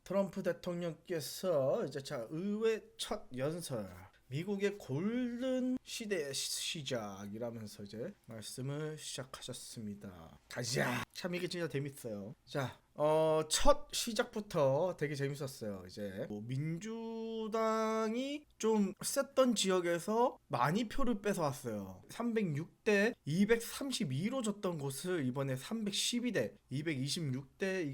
트럼프 대통령께서 이제 자 의회 첫 연설, 미국의 골든 시대의 시작이라면서 이제 말씀을 시작하셨습니다. 가자. 참 이게 진짜 재밌어요. 자, 첫 시작부터 되게 재밌었어요. 이제 뭐 민주당이 좀 셌던 지역에서 많이 표를 뺏어왔어요. 306대 232로 졌던 곳을 이번에 312대 226대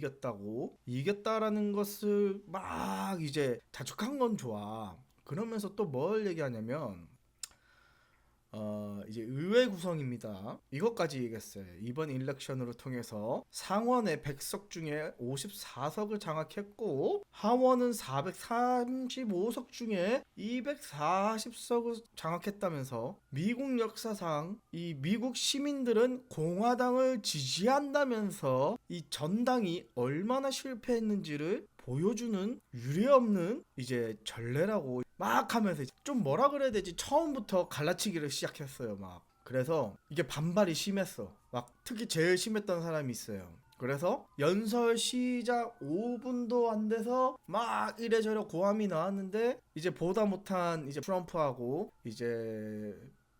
이겼다라는 것을 막 이제 자축한 건 좋아. 그러면서 또 뭘 얘기하냐면 이제 의회 구성입니다. 이것까지 얘기했어요. 이번 일렉션으로 통해서 상원의 100석 중에 54석을 장악했고 하원은 435석 중에 240석을 장악했다면서 미국 역사상 이 미국 시민들은 공화당을 지지한다면서 이 전당이 얼마나 실패했는지를 보여주는 유례없는 이제 전례라고 막 하면서 좀 뭐라 그래야 되지, 처음부터 갈라치기를 시작했어요. 막 그래서 이게 반발이 심했어. 막 특히 제일 심했던 사람이 있어요. 그래서 연설 시작 5분도 안 돼서 막 이래저래 고함이 나왔는데 이제 보다 못한 이제 트럼프하고 이제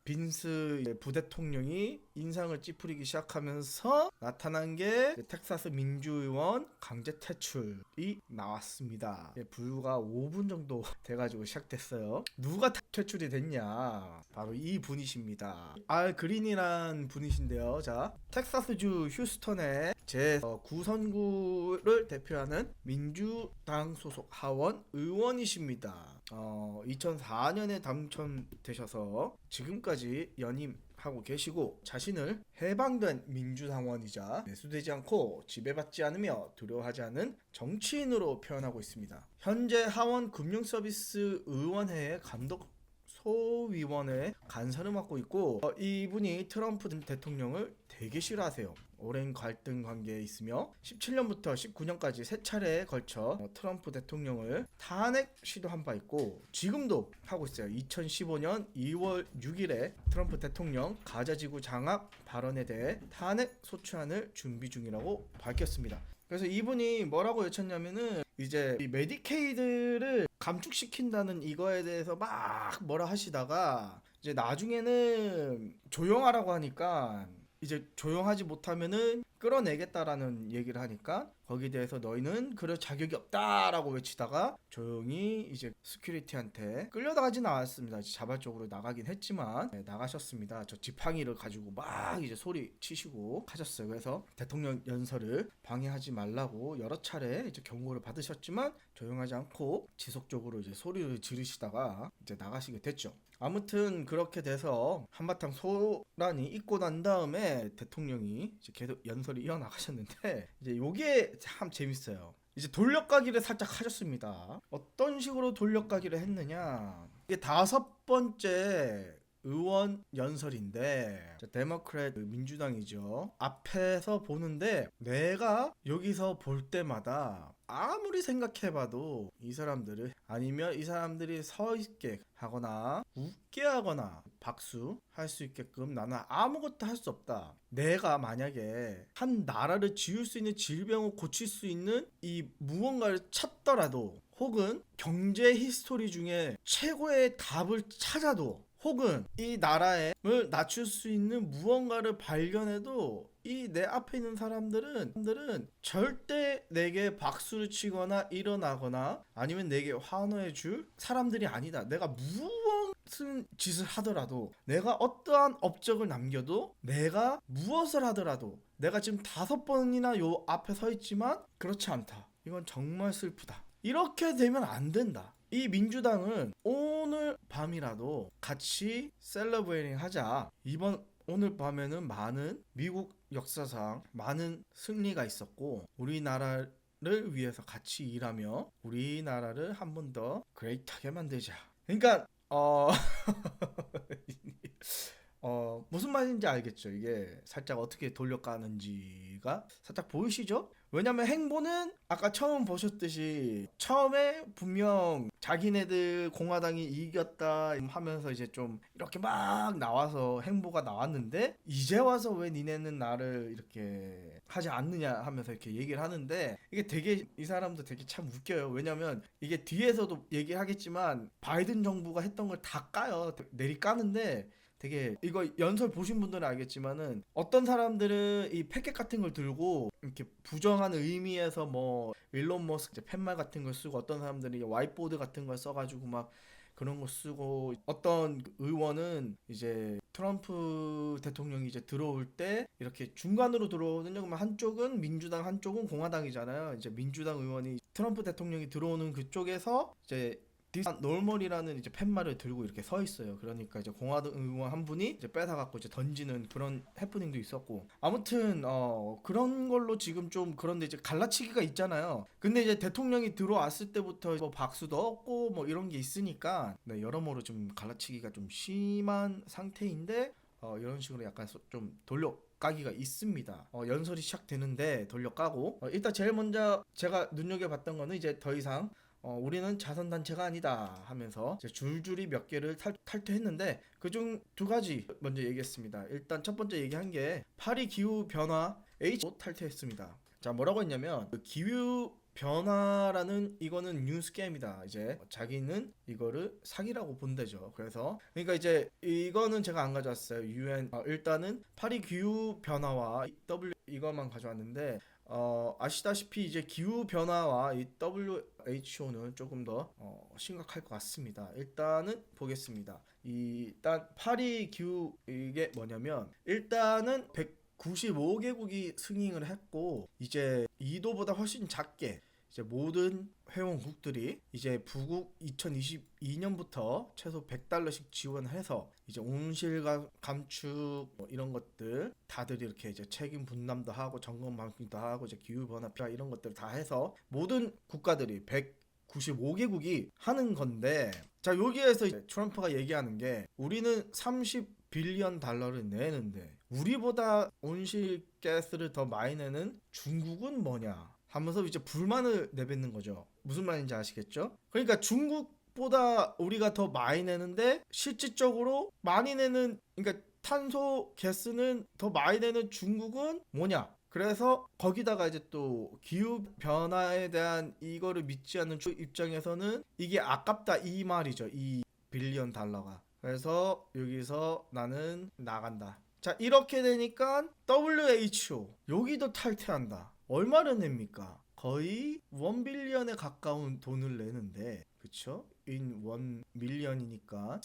빈스 부대통령이 인상을 찌푸리기 시작하면서 나타난 게 텍사스 민주의원 강제 퇴출이 나왔습니다. 불과 5분 정도 돼가지고 시작됐어요. 누가 퇴출이 됐냐? 바로 이 분이십니다. 알 그린이란 분이신데요. 자, 텍사스주 휴스턴의 제 9선구를 대표하는 민주당 소속 하원 의원이십니다. 2004년에 당선되셔서 지금까지 연임하고 계시고 자신을 해방된 민주당원이자 매수되지 않고 지배받지 않으며 두려워하지 않은 정치인으로 표현하고 있습니다. 현재 하원 금융서비스 의원회의 감독 소위원회 간사를 맡고 있고 이분이 트럼프 대통령을 되게 싫어하세요. 오랜 갈등 관계에 있으며 17년부터 19년까지 세 차례에 걸쳐 트럼프 대통령을 탄핵 시도한 바 있고 지금도 하고 있어요. 2015년 2월 6일에 트럼프 대통령 가자지구 장악 발언에 대해 탄핵 소추안을 준비 중이라고 밝혔습니다. 그래서 이분이 뭐라고 외쳤냐면은 이제 이 메디케이드를 감축시킨다는 이거에 대해서 막 뭐라 하시다가 이제 나중에는 조용하라고 하니까 이제 조용하지 못하면은 끌어내겠다라는 얘기를 하니까 거기에 대해서 너희는 그럴 자격이 없다라고 외치다가 조용히 이제 스큐리티한테 끌려나가진 않았습니다. 자발적으로 나가긴 했지만 나가셨습니다. 저 지팡이를 가지고 막 이제 소리 치시고 하셨어요. 그래서 대통령 연설을 방해하지 말라고 여러 차례 이제 경고를 받으셨지만 조용하지 않고 지속적으로 이제 소리를 지르시다가 이제 나가시게 됐죠. 아무튼 그렇게 돼서 한바탕 소란이 있고 난 다음에 대통령이 이제 계속 연설을 이어나가셨는데 이제 요게 참 재밌어요. 이제 돌려가기를 살짝 하셨습니다. 어떤 식으로 돌려가기를 했느냐, 이게 5번째 의원 연설인데 데모크래트 민주당이죠. 앞에서 보는데 내가 여기서 볼 때마다 아무리 생각해봐도 이 사람들을, 아니면 이 사람들이 서 있게 하거나 웃게 하거나 박수 할 수 있게끔 나는 아무것도 할 수 없다. 내가 만약에 한 나라를 지을 수 있는 질병을 고칠 수 있는 이 무언가를 찾더라도, 혹은 경제 히스토리 중에 최고의 답을 찾아도, 혹은 이 나라를 낮출 수 있는 무언가를 발견해도 이 내 앞에 있는 사람들은 절대 내게 박수를 치거나 일어나거나 아니면 내게 환호해 줄 사람들이 아니다. 내가 무슨 짓을 하더라도, 내가 어떠한 업적을 남겨도, 내가 무엇을 하더라도, 내가 지금 5번이나 요 앞에 서 있지만 그렇지 않다. 이건 정말 슬프다. 이렇게 되면 안 된다. 이 민주당은 오늘 밤이라도 같이 셀러브레이팅 하자. 오늘 밤에는 많은 미국 역사상 많은 승리가 있었고 우리나라를 위해서 같이 일하며 우리나라를 한 번 더 그레이트하게 만들자. 그러니까 무슨 말인지 알겠죠? 이게 살짝 어떻게 돌려가는지가 의미가 살짝 보이시죠? 왜냐면 행보는 아까 처음 보셨듯이 처음에 분명 자기네들 공화당이 이겼다 하면서 이제 좀 이렇게 막 나와서 행보가 나왔는데 이제 와서 왜 니네는 나를 이렇게 하지 않느냐 하면서 이렇게 얘기를 하는데 이게 되게 이 사람도 되게 참 웃겨요. 왜냐면 이게 뒤에서도 얘기하겠지만 바이든 정부가 했던 걸 다 까요. 내리 까는데 되게 이거 연설 보신 분들은 알겠지만은 어떤 사람들은 이 패켓 같은 걸 들고 이렇게 부정한 의미에서 뭐 일론 머스크 팻말 같은 걸 쓰고 어떤 사람들이 와이트보드 같은 걸 써가지고 막 그런 거 쓰고 어떤 의원은 이제 트럼프 대통령이 이제 들어올 때 이렇게 중간으로 들어오는요. 그러면 한쪽은 민주당 한쪽은 공화당이잖아요. 이제 민주당 의원이 트럼프 대통령이 들어오는 그쪽에서 이제 노멀이라는 이제 팻말을 들고 이렇게 서 있어요. 그러니까 이제 공화당 의원 한 분이 이제 뺏어갖고 이제 던지는 그런 해프닝도 있었고 아무튼 그런 걸로 지금 좀 그런데 이제 갈라치기가 있잖아요. 근데 이제 대통령이 들어왔을 때부터 뭐 박수도 없고 뭐 이런 게 있으니까 네, 여러모로 좀 갈라치기가 좀 심한 상태인데 이런 식으로 약간 좀 돌려 까기가 있습니다. 연설이 시작되는데 돌려까고 일단 제일 먼저 제가 눈여겨봤던 거는 이제 더 이상 우리는 자선단체가 아니다 하면서 이제 줄줄이 몇 개를 탈퇴했는데 그중 두 가지 먼저 얘기했습니다. 일단 첫 번째 얘기한 게 파리 기후 변화 H 탈퇴했습니다. 자, 뭐라고 했냐면 그 기후 변화라는 이거는 뉴스게임이다. 이제 자기는 이거를 사기라고 본대죠. 그래서 그러니까 이제 이거는 제가 안 가져왔어요. UN 일단은 파리 기후 변화와 W 이것만 가져왔는데 아시다시피 이제 기후 변화와 이 WHO는 조금 더 심각할 것 같습니다. 일단은 보겠습니다. 일단 파리 기후 이게 뭐냐면 일단은 195개국이 승인을 했고 이제 2도보다 훨씬 작게 이제 모든 회원국들이 이제 부국 2022년부터 최소 $100씩 지원해서 이제 온실가 감축 뭐 이런 것들 다들 이렇게 이제 책임 분담도 하고 점검 방송도 하고 이제 기후 변화 이런 것들 다 해서 모든 국가들이 195개국이 하는 건데 자 여기에서 이제 트럼프가 얘기하는 게 우리는 30빌리언 달러를 내는데 우리보다 온실가스를 더 많이 내는 중국은 뭐냐 하면서 이제 불만을 내뱉는 거죠. 무슨 말인지 아시겠죠? 그러니까 중국보다 우리가 더 많이 내는데 실질적으로 많이 내는 그러니까 탄소 가스는 더 많이 내는 중국은 뭐냐? 그래서 거기다가 이제 또 기후 변화에 대한 이거를 믿지 않는 입장에서는 이게 아깝다 이 말이죠. 이 빌리언 달러가. 그래서 여기서 나는 나간다. 자 이렇게 되니까 WHO 여기도 탈퇴한다. 얼마를 냅니까? 거의 1빌리언에 가까운 돈을 내는데 그쵸? in 1밀리언이니까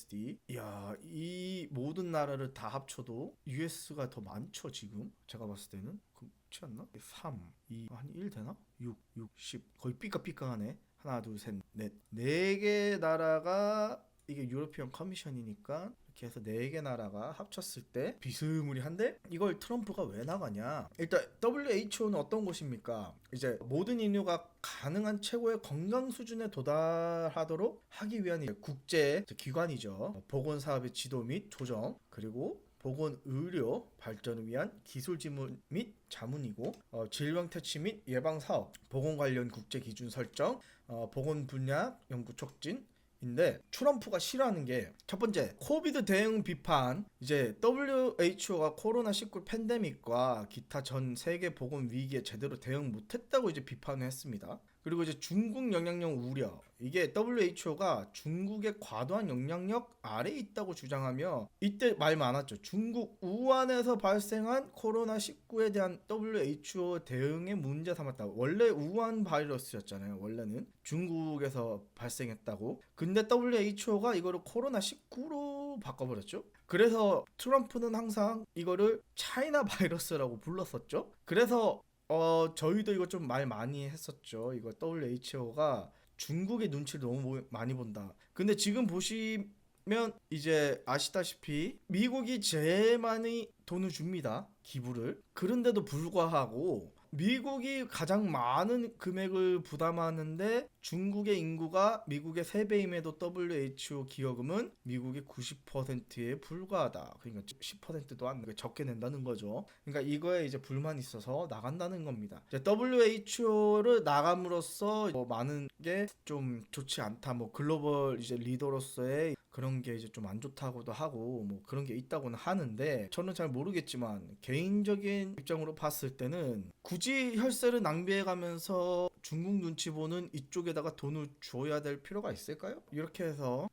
이야 이 모든 나라를 다 합쳐도 US가 더 많죠 지금? 제가 봤을 때는 그렇지 않나? 3, 2, 한 1 되나? 6, 10 거의 삐까삐까하네. 하나 둘 셋 넷 4개 나라가 이게 유로피언 커미션이니까 이렇게 해서 4개 나라가 합쳤을 때 비스무리한데 이걸 트럼프가 왜 나가냐. 일단 WHO는 어떤 곳입니까? 이제 모든 인류가 가능한 최고의 건강 수준에 도달하도록 하기 위한 국제 기관이죠. 보건사업의 지도 및 조정 그리고 보건의료 발전을 위한 기술 지문 및 자문이고 질병 퇴치 및 예방 사업 보건 관련 국제 기준 설정 보건 분야 연구 촉진 인데 트럼프가 싫어하는 게 첫 번째 코비드 대응 비판 이제 WHO가 코로나19 팬데믹과 기타 전 세계 보건 위기에 제대로 대응 못했다고 이제 비판을 했습니다. 그리고 이제 중국 영향력 우려 이게 WHO가 중국의 과도한 영향력 아래에 있다고 주장하며 이때 말 많았죠. 중국 우한에서 발생한 코로나19에 대한 WHO 대응의 문제 삼았다. 원래 우한 바이러스였잖아요. 원래는 중국에서 발생했다고. 근데 WHO가 이거를 코로나19로 바꿔버렸죠. 그래서 트럼프는 항상 이거를 차이나 바이러스라고 불렀었죠. 그래서 저희도 이거 좀 말 많이 했었죠. 이거 WHO가 중국의 눈치를 너무 많이 본다. 근데 지금 보시면 이제 아시다시피 미국이 제일 많이 돈을 줍니다. 기부를. 그런데도 불구하고 미국이 가장 많은 금액을 부담하는데 중국의 인구가 미국의 3배임에도 WHO 기여금은 미국의 90%에 불과하다. 그러니까 10%도 안 적게 낸다는 거죠. 그러니까 이거에 이제 불만이 있어서 나간다는 겁니다. 이제 WHO를 나감으로써 많은 게 좀 좋지 않다. 뭐 글로벌 이제 리더로서의 그런 게 이제 좀 안 좋다고도 하고 뭐 그런 게 있다고는 하는데 저는 잘 모르겠지만 개인적인 입장으로 봤을 때는 굳이 혈세를 낭비해 가면서 중국 눈치 보는 이쪽에다가 돈을 줘야 될 필요가 있을까요? 이렇게 해서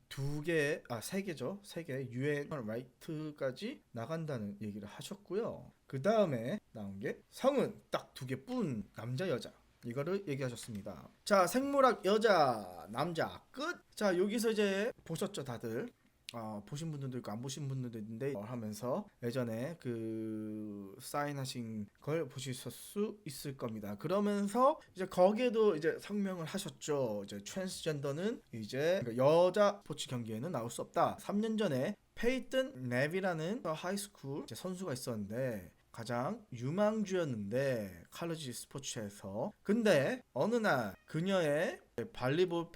세 개죠. 세 개 유엔 라이트까지 나간다는 얘기를 하셨고요. 그 다음에 나온 게 성은 딱 2개뿐 남자 여자 이거를 얘기하셨습니다. 자, 생물학 여자 남자 끝. 자, 여기서 이제 보셨죠 다들. 보신 분들도 있고 안 보신 분들도 있는데 하면서 예전에 그 사인하신 걸 보실 수 있을 겁니다. 그러면서 이제 거기에도 이제 성명을 하셨죠. 이제 트랜스젠더는 이제 여자 스포츠 경기에는 나올 수 없다. 3년 전에 페이튼 랩이라는 하이스쿨 선수가 있었는데 가장 유망주였는데 칼리지 스포츠에서 근데 어느 날 그녀의 발리볼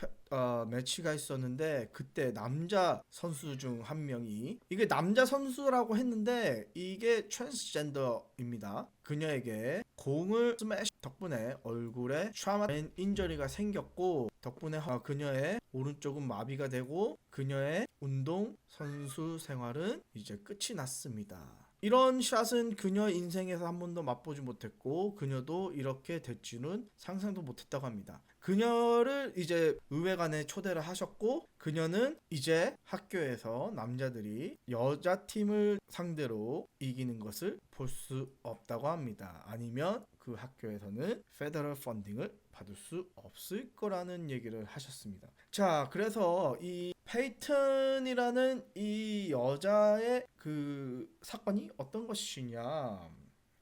매치가 있었는데 그때 남자 선수 중 한 명이 이게 남자 선수라고 했는데 이게 트랜스젠더입니다. 그녀에게 공을 스매시 덕분에 얼굴에 트라우마 앤 인저리가 생겼고 덕분에 그녀의 오른쪽은 마비가 되고 그녀의 운동 선수 생활은 이제 끝이 났습니다. 이런 샷은 그녀 인생에서 한 번도 맛보지 못했고 그녀도 이렇게 될 줄은 상상도 못했다고 합니다. 그녀를 이제 의회관에 초대를 하셨고 그녀는 이제 학교에서 남자들이 여자 팀을 상대로 이기는 것을 볼 수 없다고 합니다. 아니면 그 학교에서는 페더럴 펀딩을 받을 수 없을 거라는 얘기를 하셨습니다. 자, 그래서 이 페이튼이라는 이 여자의 그 사건이 어떤 것이냐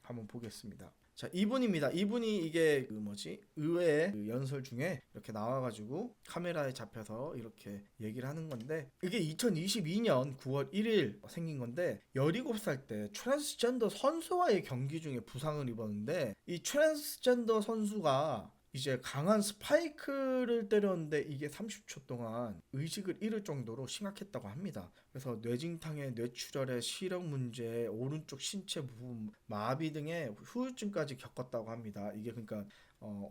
한번 보겠습니다. 자, 이분입니다. 이분이 이게 의회 그 연설 중에 이렇게 나와가지고 카메라에 잡혀서 이렇게 얘기를 하는 건데 이게 2022년 9월 1일 생긴 건데 17살 때 트랜스젠더 선수와의 경기 중에 부상을 입었는데 이 트랜스젠더 선수가 이제 강한 스파이크를 때렸는데 이게 30초 동안 의식을 잃을 정도로 심각했다고 합니다. 그래서 뇌진탕에 뇌출혈에 시력 문제, 오른쪽 신체 부분 마비 등의 후유증까지 겪었다고 합니다. 이게 그러니까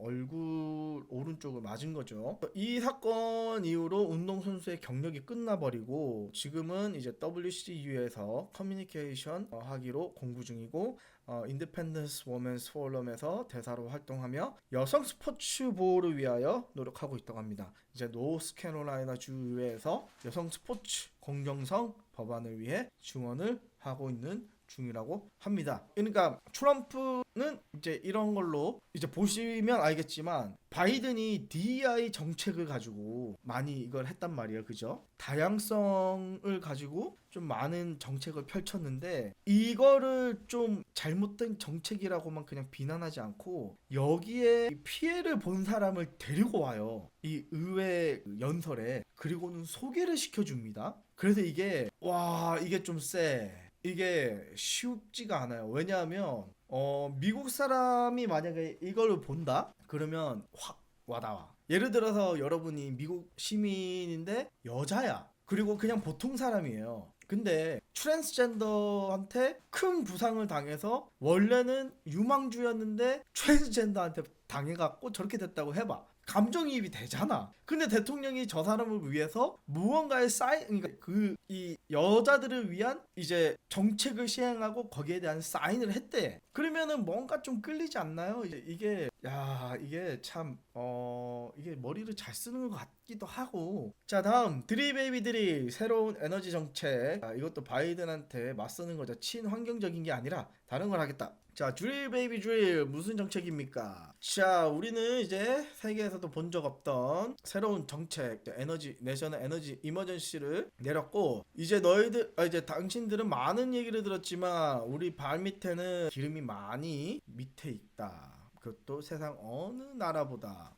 얼굴 오른쪽을 맞은 거죠. 이 사건 이후로 운동선수의 경력이 끝나버리고 지금은 이제 WCU에서 커뮤니케이션 하기로 공부 중이고 인디펜던스 워먼스 포럼에서 대사로 활동하며 여성 스포츠 보호를 위하여 노력하고 있다고 합니다. 이제 노스캐롤라이나 주에서 여성 스포츠 공정성 법안을 위해 증언을 하고 있는 중이라고 합니다. 그러니까 트럼프는 이제 이런 걸로 이제 보시면 알겠지만 바이든이 DEI 정책을 가지고 많이 이걸 했단 말이에요. 그죠? 다양성을 가지고 좀 많은 정책을 펼쳤는데 이거를 좀 잘못된 정책이라고만 그냥 비난하지 않고 여기에 피해를 본 사람을 데리고 와요. 이 의회 연설에. 그리고는 소개를 시켜줍니다. 그래서 이게 좀 세. 이게 쉽지가 않아요. 왜냐하면 미국 사람이 만약에 이걸 본다? 그러면 확 와닿아. 예를 들어서 여러분이 미국 시민인데 여자야. 그리고 그냥 보통 사람이에요. 근데 트랜스젠더한테 큰 부상을 당해서 원래는 유망주였는데 트랜스젠더한테 당해갖고 저렇게 됐다고 해봐. 감정이입이 되잖아. 근데 대통령이 저 사람을 위해서 무언가의 그러니까 이 여자들을 위한 이제 정책을 시행하고 거기에 대한 사인을 했대. 그러면은 뭔가 좀 끌리지 않나요? 이게 참 이게 머리를 잘 쓰는 것 같기도 하고. 자, 다음 드릴베이비들이 새로운 에너지 정책. 이것도 바이든한테 맞서는 거죠. 친환경적인 게 아니라 다른 걸 하겠다. 자, 드릴 베이비 드릴 무슨 정책입니까? 자, 우리는 이제 세계에서도 본 적 없던 새로운 정책, 내셔널 에너지 이머전시를 내렸고 이제 이제 당신들은 많은 얘기를 들었지만 우리 발 밑에는 기름이 많이 밑에 있다. 그것도 세상 어느 나라보다.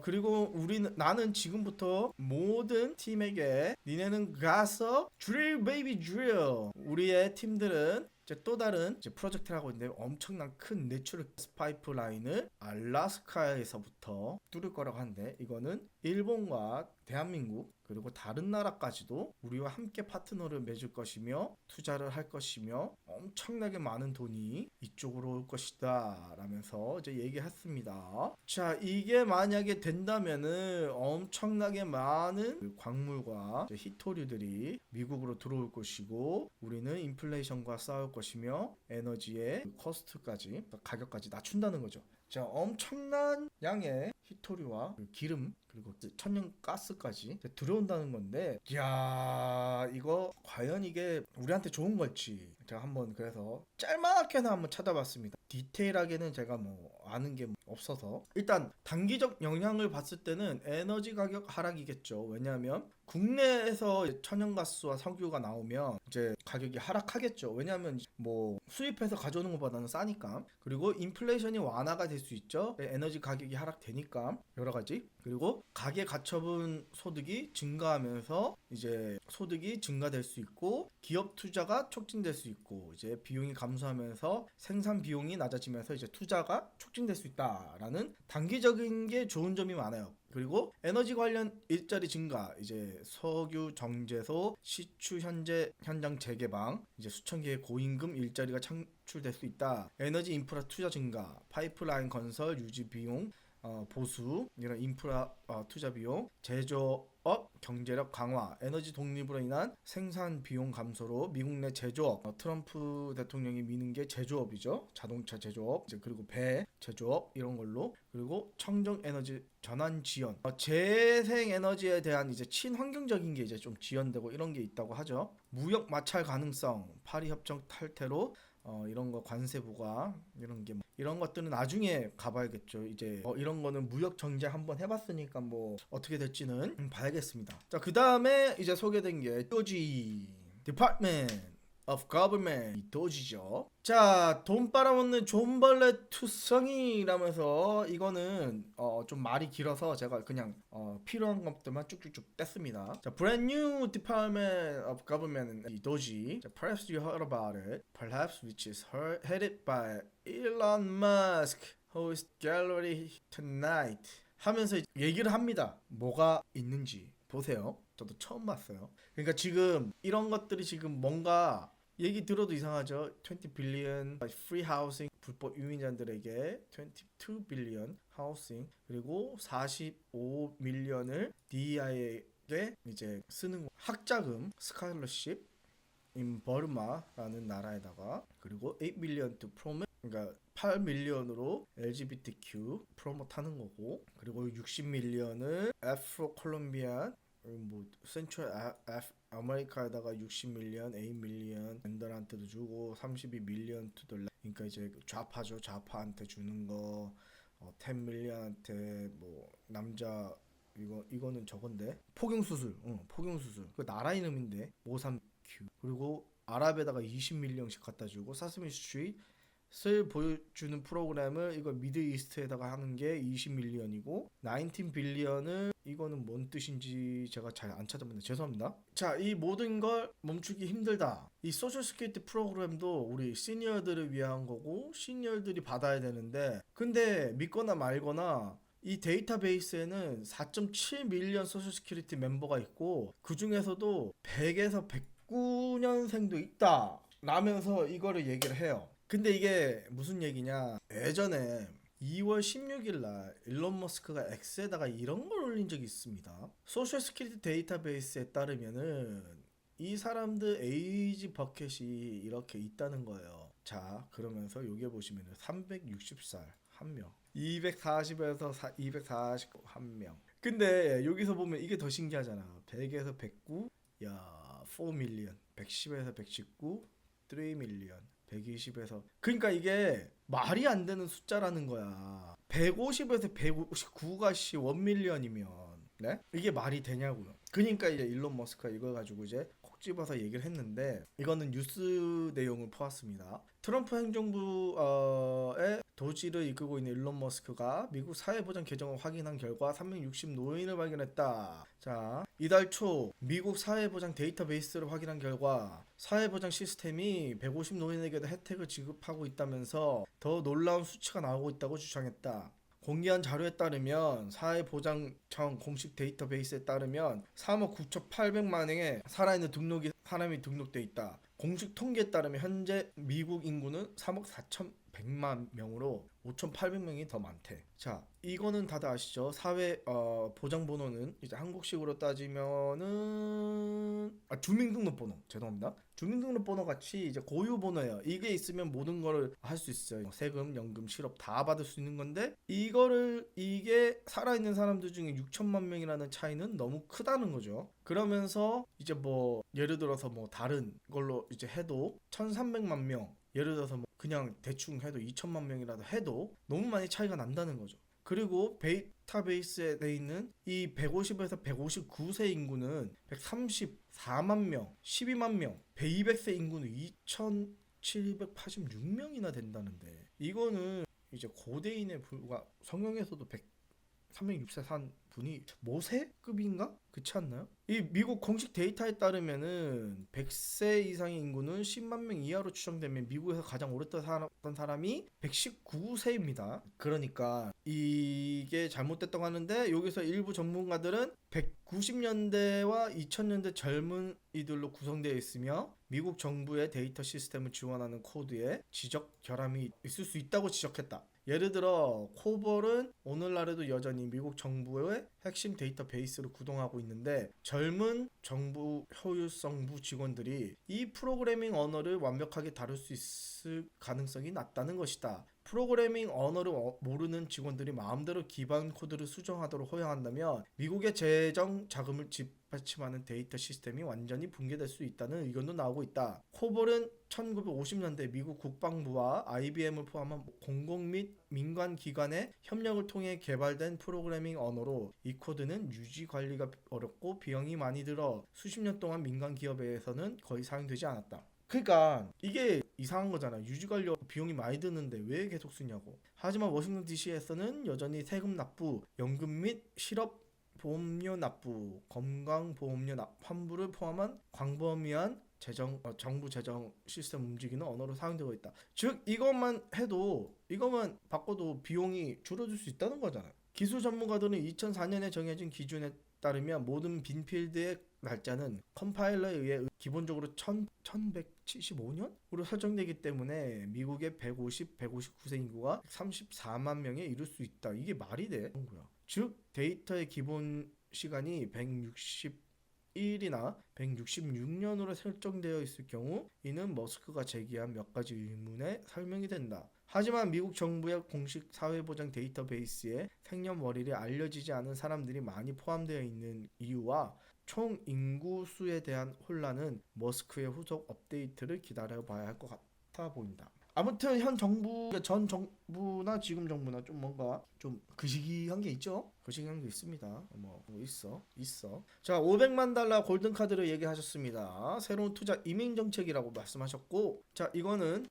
그리고 나는 지금부터 모든 팀에게 니네는 가서 드릴 베이비 드릴. 우리의 팀들은 이제 또 다른 이제 프로젝트를 하고 있는데 엄청난 큰 내추럴 가스 파이프라인을 알라스카에서부터 뚫을 거라고 하는데 이거는 일본과 대한민국 그리고 다른 나라까지도 우리와 함께 파트너를 맺을 것이며 투자를 할 것이며 엄청나게 많은 돈이 이쪽으로 올 것이다 라면서 이제 얘기했습니다. 자, 이게 만약에 된다면은 엄청나게 많은 그 광물과 희토류들이 미국으로 들어올 것이고 우리는 인플레이션과 싸울 것이며 에너지의 그 코스트까지 가격까지 낮춘다는 거죠. 자, 엄청난 양의 희토류와 그 기름 그리고 천연가스까지 들어온다는 건데, 야, 이거 과연 이게 우리한테 좋은 걸지 제가 한번 그래서 짤막하게는 한번 찾아봤습니다. 디테일하게는 제가 뭐 아는 게 없어서 일단 단기적 영향을 봤을 때는 에너지 가격 하락이겠죠. 왜냐하면 국내에서 천연가스와 석유가 나오면 이제 가격이 하락하겠죠. 왜냐하면 뭐 수입해서 가져오는 것보다는 싸니까. 그리고 인플레이션이 완화가 될 수 있죠. 에너지 가격이 하락되니까 여러 가지. 그리고 가계 가처분 소득이 증가하면서 이제 소득이 증가될 수 있고 기업 투자가 촉진될 수 있고 이제 비용이 감소하면서 생산 비용이 낮아지면서 이제 투자가 촉진될 수 있다라는 단기적인 게 좋은 점이 많아요. 그리고 에너지 관련 일자리 증가, 이제 석유 정제소 시추 현장 재개방, 이제 수천 개의 고임금 일자리가 창출될 수 있다. 에너지 인프라 투자 증가, 파이프라인 건설 유지 비용 보수, 이런 인프라 투자 비용, 제조업 경제력 강화, 에너지 독립으로 인한 생산 비용 감소로 미국 내 제조업, 트럼프 대통령이 미는 게 제조업이죠. 자동차 제조업, 이제 그리고 배 제조업 이런 걸로. 그리고 청정 에너지 전환 지원, 재생 에너지에 대한 이제 친환경적인 게 이제 좀 지연되고 이런 게 있다고 하죠. 무역 마찰 가능성, 파리 협정 탈퇴로 이런 거 관세 부과 이런 게 이런 것들은 나중에 가봐야겠죠. 이제 이런 거는 무역 정제 한번 해봤으니까 뭐 어떻게 될지는 봐야겠습니다. 자, 그 다음에 이제 소개된 게 도지 Department of Government, 이 도지죠. 자, 돈 빨아먹는 존벌레 투성이라면서 이거는 좀 말이 길어서 제가 그냥 필요한 것들만 쭉쭉쭉 뗐습니다. 자, Brand new Department of Government, 이 도지. 자, Perhaps you heard about it. Perhaps which is headed by Elon Musk, who is gallery tonight. 하면서 얘기를 합니다. 뭐가 있는지 보세요. 저도 처음 봤어요. 그러니까 지금 이런 것들이 지금 뭔가 얘기 들어도 이상하죠. 20 빌리언 free housing, 불법 유민자들에게 22 빌리언 하우싱, 그리고 45 밀리언을 DEI에게 이제 쓰는 학자금 스칼러십 in 버르마라는 나라에다가, 그리고 8 밀리언 to promote, 그러니까 8 밀리언으로 LGBTQ 프로모트 하는 거고, 그리고 60 밀리언을 애프로 콜롬비안 뭐 센트럴 아메리카에다가 60 밀리언, 8 밀리언 벤더한테도 주고 32 밀리언 투 dollar. 그러니까 이제 좌파죠. 좌파한테 주는 거 10 밀리언한테 뭐 남자 이거는 저건데 포경 수술. 그 나라 이름인데 모삼큐. 그리고 아랍에다가 20 밀리언씩 갖다 주고 사스미 스트리트 을 보여주는 프로그램을 이거 미드 이스트에다가 하는 게 20 밀리언이고 19 빌리언을 이거는 뭔 뜻인지 제가 잘 안 찾아봤는데 죄송합니다. 자, 이 모든 걸 멈추기 힘들다. 이 소셜 시큐리티 프로그램도 우리 시니어들을 위한 거고 시니어들이 받아야 되는데, 근데 믿거나 말거나 이 데이터베이스에는 4.7 밀리언 소셜 시큐리티 멤버가 있고 그 중에서도 100에서 109년생도 있다 라면서 이거를 얘기를 해요. 근데 이게 무슨 얘기냐, 예전에 2월 16일 날 일론 머스크가 X에다가 이런 걸 올린 적이 있습니다. 소셜 스키리티 데이터베이스에 따르면은 이 사람들 에이지 버켓이 이렇게 있다는 거예요. 자, 그러면서 여기 보시면은 360살 한 명, 240에서 249 한 명. 근데 여기서 보면 이게 더 신기하잖아. 100에서 109, 야, 4 밀리언, 110에서 119, 3 밀리언, 120에서, 그러니까 이게 말이 안 되는 숫자라는 거야. 150에서 159가 1밀리언이면 네? 이게 말이 되냐고요. 그러니까 이제 일론 머스크가 이걸 가지고 이제 콕 집어서 얘기를 했는데 이거는 뉴스 내용을 퍼왔습니다. 트럼프 행정부의 도지를 이끌고 있는 일론 머스크가 미국 사회보장 개정을 확인한 결과 360 노인을 발견했다. 자, 이달 초 미국 사회보장 데이터베이스를 확인한 결과 사회보장 시스템이 150 노인에게도 혜택을 지급하고 있다면서 더 놀라운 수치가 나오고 있다고 주장했다. 공개한 자료에 따르면 사회보장청 공식 데이터베이스에 따르면 3억 9,800만 명의 살아있는 사람이 등록돼 있다. 공식 통계에 따르면 현재 미국 인구는 3억 4,100만 명으로 5,800명이 더 많대. 자, 이거는 다들 아시죠? 사회 보장 번호는 이제 한국식으로 따지면은 주민등록번호. 죄송합니다. 주민등록번호 같이 이제 고유 번호예요. 이게 있으면 모든 거를 할 수 있어요. 세금, 연금, 실업 다 받을 수 있는 건데 이게 살아있는 사람들 중에 6천만 명이라는 차이는 너무 크다는 거죠. 그러면서 이제 뭐 예를 들어서 뭐 다른 걸로 이제 해도 1,300만 명, 예를 들어서 뭐 그냥 대충 해도 2천만 명이라도 해도 너무 많이 차이가 난다는 거죠. 그리고 데이터베이스에 돼 있는 이 150에서 159세 인구는 134만 명, 12만 명, 200세 인구는 2,786명이나 된다는데 이거는 이제 고대인의 불과 성경에서도 306세 산 분이 모세급인가? 그렇지 않나요? 이 미국 공식 데이터에 따르면은 100세 이상의 인구는 10만 명 이하로 추정되면 미국에서 가장 오랫동안 살았던 사람이 119세입니다. 그러니까 이게 잘못됐다고 하는데 여기서 일부 전문가들은 190년대와 2000년대 젊은이들로 구성되어 있으며 미국 정부의 데이터 시스템을 지원하는 코드에 지적 결함이 있을 수 있다고 지적했다. 예를 들어 코볼은 오늘날에도 여전히 미국 정부의 핵심 데이터베이스를 구동하고 있는데 젊은 정부 효율성부 직원들이 이 프로그래밍 언어를 완벽하게 다룰 수 있을 가능성이 낮다는 것이다. 프로그래밍 언어를 모르는 직원들이 마음대로 기반 코드를 수정하도록 허용한다면 미국의 재정 자금을 뒷받침하는 데이터 시스템이 완전히 붕괴될 수 있다는 의견도 나오고 있다. 코볼은 1950년대 미국 국방부와 IBM을 포함한 공공 및 민간 기관의 협력을 통해 개발된 프로그래밍 언어로 이 코드는 유지 관리가 어렵고 비용이 많이 들어 수십 년 동안 민간 기업에서는 거의 사용되지 않았다. 그러니까 이게 이상한 거잖아. 유지 관리 비용이 많이 드는데 왜 계속 쓰냐고. 하지만 워싱턴 DC에서는 여전히 세금 납부, 연금 및 실업 보험료 납부, 건강보험료 환불을 포함한 광범위한 정부 재정 시스템 움직이는 언어로 사용되고 있다. 즉 이것만 바꿔도 비용이 줄어들 수 있다는 거잖아요. 기술 전문가들은 2004년에 정해진 기준에 따르면 모든 빈필드의 날짜는 컴파일러에 의해 기본적으로 1175년으로 설정되기 때문에 미국의 159세 인구가 34만 명에 이를 수 있다. 이게 말이 돼? 즉 데이터의 기본 시간이 161이나 166년으로 설정되어 있을 경우 이는 머스크가 제기한 몇 가지 의문에 설명이 된다. 하지만 미국 정부의 공식 사회보장 데이터베이스에 생년월일이 알려지지 않은 사람들이 많이 포함되어 있는 이유와 총 인구수에 대한 혼란은 머스크의 후속 업데이트를 기다려봐야 할 것 같아 보인다. 아무튼 전 정부나 지금 정부나 좀 뭔가 좀 그시기한 게 있죠. 그시기한 게 있습니다. 뭐 있어. 자, 500만 달러 골든 카드를 얘기하셨습니다. 새로운 투자 이민 정책이라고 말씀하셨고, 자 이거는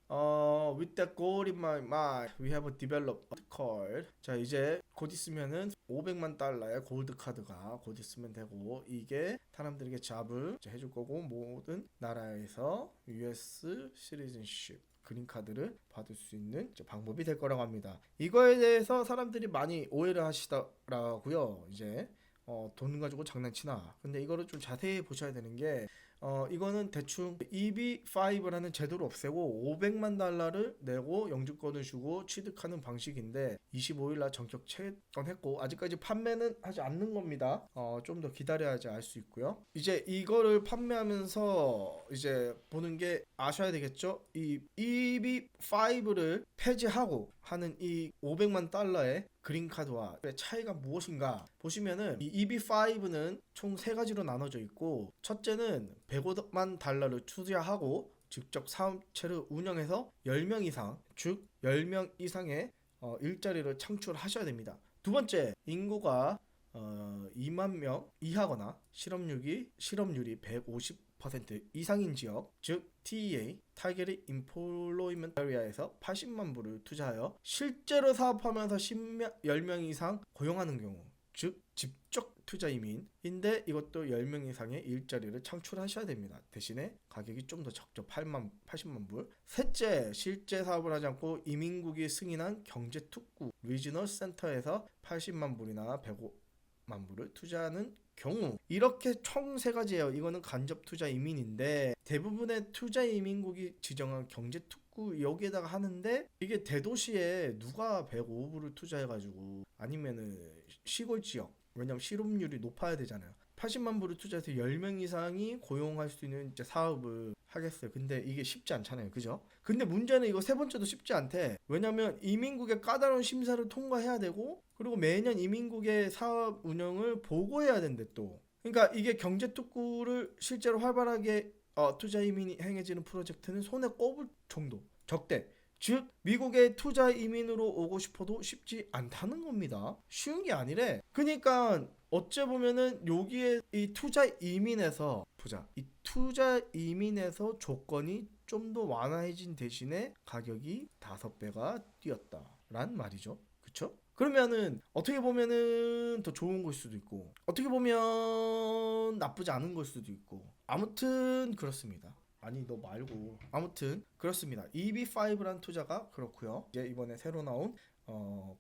with that goal in my mind, we have developed a card. 자 이제 곧 있으면은 500만 달러의 골드 카드가 곧 있으면 되고 이게 사람들에게 잡을 해줄 거고 모든 나라에서 US citizenship 그린카드를 받을 수 있는 방법이 될 거라고 합니다. 이거에 대해서 사람들이 많이 오해를 하시더라고요. 이제 돈 가지고 장난치나. 근데 이거를 좀 자세히 보셔야 되는 게 이거는 대충 EB5라는 제도를 없애고 500만 달러를 내고 영주권을 주고 취득하는 방식인데 25일날 전격 채권했고 아직까지 판매는 하지 않는 겁니다. 좀 더 기다려야지 알 수 있고요. 이제 이거를 판매하면서 이제 보는 게 아셔야 되겠죠. 이 EB5를 폐지하고 하는 이 500만 달러의 그린카드와 차이가 무엇인가 보시면은 이 EB5는 총 세 가지로 나눠져 있고 첫째는 105만 달러를 투자하고 직접 사업체를 운영해서 10명 이상 즉 10명 이상의 일자리를 창출하셔야 됩니다. 두 번째 인구가 2만 명 이하거나 실업률이 150% 이상인 지역, 즉 TEA (Target Employment Area에서) 80만 불을 투자하여 실제로 사업하면서 10명 이상 고용하는 경우, 즉 직접 투자 이민인데 이것도 10명 이상의 일자리를 창출하셔야 됩니다. 대신에 가격이 좀 더 적죠. 80만 불. 셋째, 실제 사업을 하지 않고 이민국이 승인한 경제특구 리지널 센터에서 80만 불이나 105만 불을 투자하는 경우, 이렇게 총 세 가지예요. 이거는 간접 투자 이민인데 대부분의 투자 이민국이 지정한 경제특구 여기에다가 하는데, 이게 대도시에 누가 105불을 투자해가지고, 아니면은 시골 지역, 왜냐면 실업률이 높아야 되잖아요. 80만 불을 투자해서 10명 이상이 고용할 수 있는 이제 사업을 하겠어요. 근데 이게 쉽지 않잖아요. 그죠? 근데 문제는 이거 세 번째도 쉽지 않대. 왜냐면 이민국의 까다로운 심사를 통과해야 되고, 그리고 매년 이민국의 사업 운영을 보고해야 된대 또. 그러니까 이게 경제특구를 실제로 활발하게 투자 이민이 행해지는 프로젝트는 손에 꼽을 정도 적대. 즉 미국에 투자 이민으로 오고 싶어도 쉽지 않다는 겁니다. 쉬운 게 아니래. 그러니까 어째 보면은 여기에 이 투자 이민에서 조건이 좀 더 완화해진 대신에 가격이 5배가 뛰었다란 말이죠. 그쵸? 그러면은 어떻게 보면은 더 좋은 걸 수도 있고, 어떻게 보면 나쁘지 않은 걸 수도 있고, 아무튼 그렇습니다. 아니 너 말고, 아무튼 그렇습니다. EB5란 투자가 그렇고요. 이제 이번에 새로 나온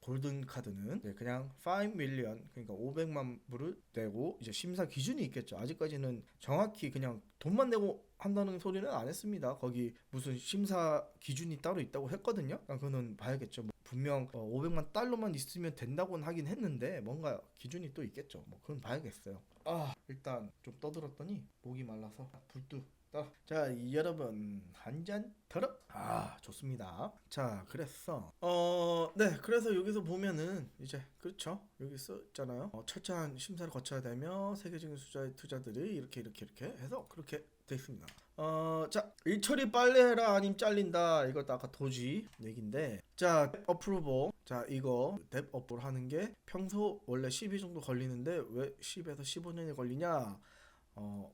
골든 카드는 그냥 5 밀리언, 그러니까 500만 불을 내고, 이제 심사 기준이 있겠죠. 아직까지는 정확히 그냥 돈만 내고 한다는 소리는 안 했습니다. 거기 무슨 심사 기준이 따로 있다고 했거든요. 그거는 봐야겠죠. 뭐 분명 500만 달러만 있으면 된다고는 하긴 했는데 뭔가 기준이 또 있겠죠. 뭐 그건 봐야겠어요. 일단 좀 떠들었더니 목이 말라서 불뚝. 자, 여러분 한 잔 더러. 좋습니다. 자, 그래서 네, 그래서 여기서 보면은 이제 그렇죠. 여기 써있잖아요. 철저한 심사를 거쳐야 되며 세계적인 투자들이 이렇게 해서 그렇게 돼 있습니다. 자, 일처리 빨리 해라 아님 잘린다. 이것도 아까 도지 얘긴데, 자, 어프로버. 자, 이거 뎁 어프로 하는 게 평소 원래 12 정도 걸리는데 왜 10에서 15년이 걸리냐?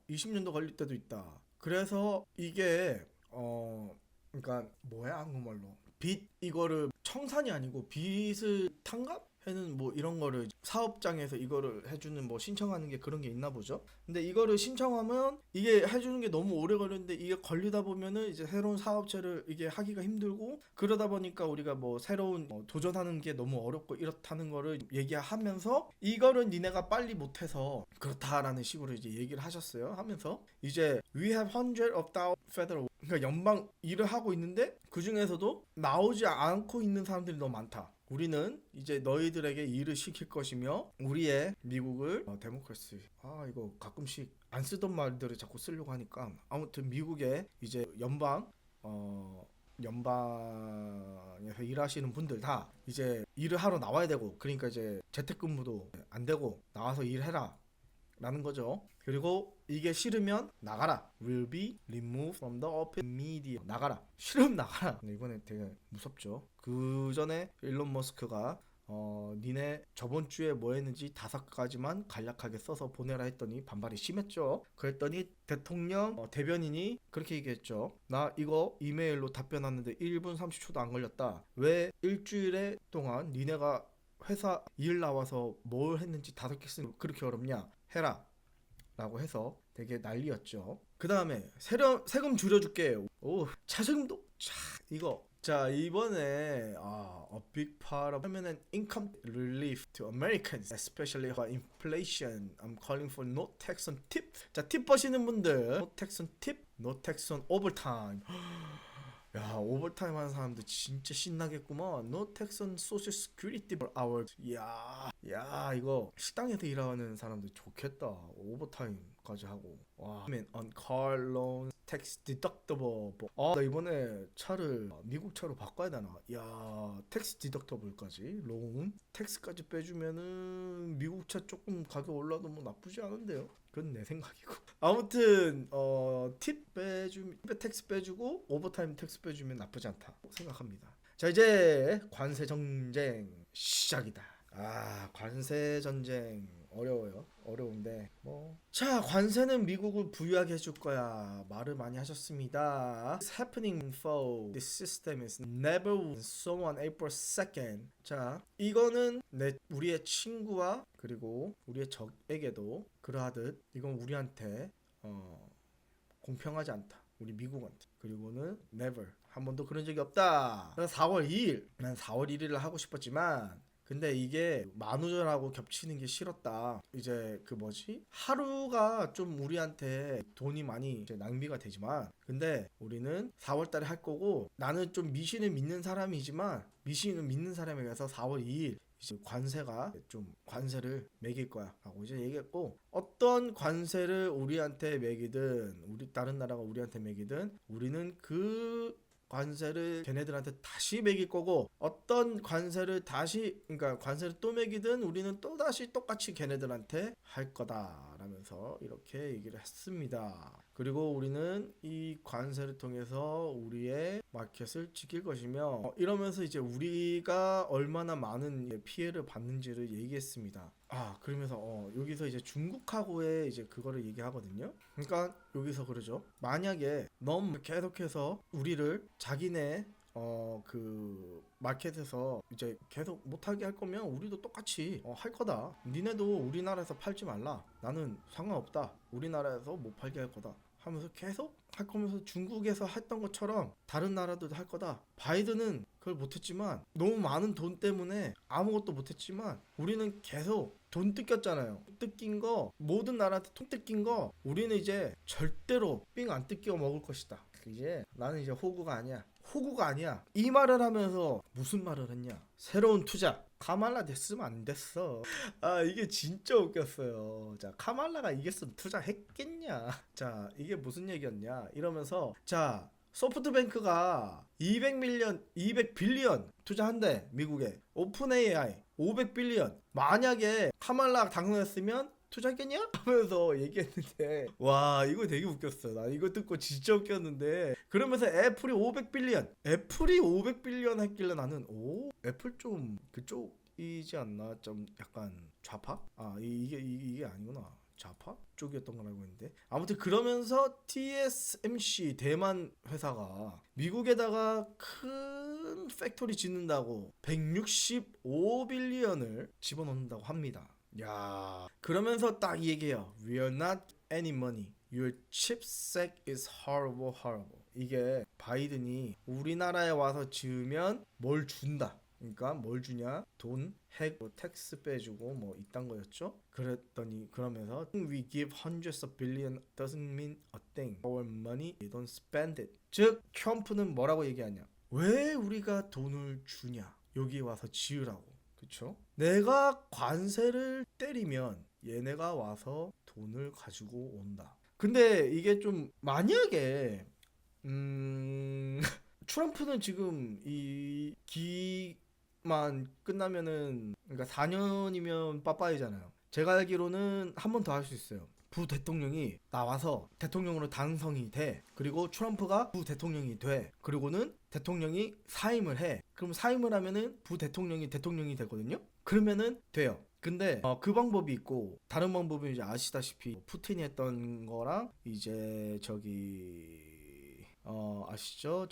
20년도 걸릴 때도 있다. 그래서 이게 그러니까 뭐야 한국말로, 빚 이거를 청산이 아니고 빚을 탕감? 해는 뭐 이런 거를 사업장에서 이거를 해주는 뭐 신청하는 게 그런 게 있나 보죠. 근데 이거를 신청하면 이게 해주는 게 너무 오래 걸리는데, 이게 걸리다 보면은 이제 새로운 사업체를 이게 하기가 힘들고, 그러다 보니까 우리가 뭐 새로운 도전하는 게 너무 어렵고 이렇다는 거를 얘기하면서, 이거를 니네가 빨리 못해서 그렇다라는 식으로 이제 얘기를 하셨어요. 하면서 이제 we have hundred of thousands federal, 그러니까 연방 일을 하고 있는데 그 중에서도 나오지 않고 있는 사람들이 너무 많다. 우리는 이제 너희들에게 일을 시킬 것이며 우리의 미국을 데모크라시, 이거 가끔씩 안 쓰던 말들을 자꾸 쓰려고 하니까, 아무튼 미국의 이제 연방에서 일하시는 분들 다 이제 일을 하러 나와야 되고, 그러니까 이제 재택근무도 안 되고 나와서 일해라 라는 거죠. 그리고 이게 싫으면 나가라. will be removed from the office immediately. 나가라. 싫으면 나가라. 근데 이번에 되게 무섭죠. 그 전에 일론 머스크가 니네 저번 주에 뭐 했는지 5가지만 간략하게 써서 보내라 했더니 반발이 심했죠. 그랬더니 대통령 대변인이 그렇게 얘기했죠. 나 이거 이메일로 답변하는데 1분 30초도 안 걸렸다. 왜 일주일에 동안 니네가 회사 일 나와서 뭘 했는지 5개 쓰는 그렇게 어렵냐. 해라 라고 해서 되게 난리였죠. 그 다음에 세금 줄여줄게. 차세금도 이거. 자, 이번에 a big part of permanent income relief to Americans, especially for inflation. I'm calling for no tax on tip. 자, 팁 버시는 분들 no tax on tip, no tax on overtime. 야, 오버타임 하는 사람들 진짜 신나겠구만. No tax on social security for hours. 야, 이거 식당에서 일하는 사람들 좋겠다. 오버타임까지 하고. 와, on car loan tax deductible. 나 이번에 차를 미국 차로 바꿔야 되나? 야, tax deductible까지, 론 텍스까지 빼주면은 미국 차 조금 가격 올라도 뭐 나쁘지 않은데요. 그건 내 생각이고. 아무튼 팁 빼주면, 텍스 빼주고 오버타임 텍스 빼주면 나쁘지 않다 생각합니다. 자, 이제 관세 전쟁 시작이다. 관세 전쟁 어려워요. 어려운데 뭐. 자, 관세는 미국을 부유하게 해줄 거야. 말을 많이 하셨습니다. It's happening for this system is never so on April 2nd. 자, 이거는 우리의 친구와 그리고 우리의 적에게도 그러하듯 이건 우리한테 공평하지 않다. 우리 미국한테. 그리고는 never 한 번도 그런 적이 없다. 4월 2일. 난 4월 1일을 하고 싶었지만 근데 이게 만우절하고 겹치는 게 싫었다. 이제 그 뭐지? 하루가 좀 우리한테 돈이 많이 이제 낭비가 되지만 근데 우리는 4월 달에 할 거고 나는 좀 미신을 믿는 사람이지만 미신을 믿는 사람에 가서 4월 2일 이제 관세가 좀 관세를 매길 거야 라고 이제 얘기했고 어떤 관세를 우리한테 매기든 우리 다른 나라가 우리한테 매기든 우리는 그 관세를 걔네들한테 다시 매길 거고 어떤 관세를 그러니까 관세를 또 매기든 우리는 또 다시 똑같이 걔네들한테 할 거다 라면서 이렇게 얘기를 했습니다. 그리고 우리는 이 관세를 통해서 우리의 마켓을 지킬 것이며 이러면서 이제 우리가 얼마나 많은 피해를 받는지를 얘기했습니다. 그러면서 여기서 이제 중국하고의 이제 그거를 얘기하거든요. 그러니까 여기서 그러죠. 만약에 너무 계속해서 우리를 자기네 그 마켓에서 이제 계속 못하게 할 거면 우리도 똑같이 할 거다. 니네도 우리나라에서 팔지 말라. 나는 상관없다. 우리나라에서 못 팔게 할 거다. 하면서 계속 할 거면서 중국에서 했던 것처럼 다른 나라도 할 거다. 바이든은 그걸 못했지만 너무 많은 돈 때문에 아무것도 못했지만 우리는 계속 돈 뜯겼잖아요. 뜯긴 거 모든 나라한테 통 뜯긴 거 우리는 이제 절대로 삥 안 뜯겨 먹을 것이다. 이제 나는 이제 호구가 아니야. 이 말을 하면서 무슨 말을 했냐? 새로운 투자. 카말라 됐으면 안 됐어. 이게 진짜 웃겼어요. 자, 카말라가 이겼으면 투자했겠냐? 자, 이게 무슨 얘기였냐? 이러면서 자, 소프트뱅크가 200빌리언 투자한대 미국에. 오픈 AI 500빌리언. 만약에 카말라 당선했으면 투자했겠냐? 하면서 얘기했는데 와 이거 되게 웃겼어. 나 이거 듣고 진짜 웃겼는데 그러면서 애플이 500빌리언 했길래 나는 애플 좀 그쪽이지 않나? 좀 약간 좌파? 이게 아니구나. 좌파 쪽이었던 거라고 했는데 아무튼 그러면서 TSMC 대만 회사가 미국에다가 큰 팩토리 짓는다고 165빌리언을 집어넣는다고 합니다. 야, 그러면서 딱 얘기해요. We are not any money. Your chipset is horrible. 이게 바이든이 우리나라에 와서 지으면 뭘 준다. 그러니까 뭘 주냐? 돈, 핵, 텍스 빼주고 뭐 이딴 거였죠. 그랬더니 그러면서 We give hundreds of billion doesn't mean a thing. Our money, they don't spend it. 즉 트럼프는 뭐라고 얘기하냐? 왜 우리가 돈을 주냐? 여기 와서 지으라고. 그쵸? 내가 관세를 때리면 얘네가 와서 돈을 가지고 온다. 근데 이게 좀 만약에 트럼프는 지금 이 기만 끝나면은 그러니까 4년이면 빠빠이잖아요. 제가 알기로는 한 번 더 할 수 있어요. 부대통령이 나와서 대통령으로 당선이 돼. 그리고 트럼프가 부대통령이 돼. 그리고는 대통령이 사임을 해. 그럼 사임을 하면은 부대통령이 대통령이 되거든요. 그러면은 돼요. 근데 그 방법이 있고 다른 방법은 이제 아시다시피 푸틴이 했던 거랑 이제 아시죠?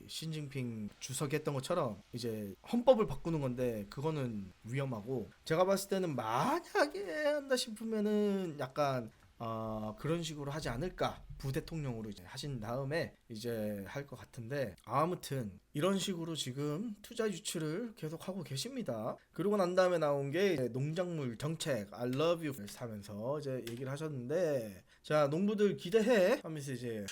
시진핑 주석이 했던 것처럼 이제 헌법을 바꾸는 건데 그거는 위험하고 제가 봤을 때는 만약에 한다 싶으면은 약간 그런 식으로 하지 않을까. 부대통령으로 이제 하신 다음에 이제 할 것 같은데 아무튼 이런 식으로 지금 투자 유치를 계속 하고 계십니다. 그러고 난 다음에 나온 게 농작물 정책 I love you 하면서 이제 얘기를 하셨는데 자 농부들 기대해 하면서 이제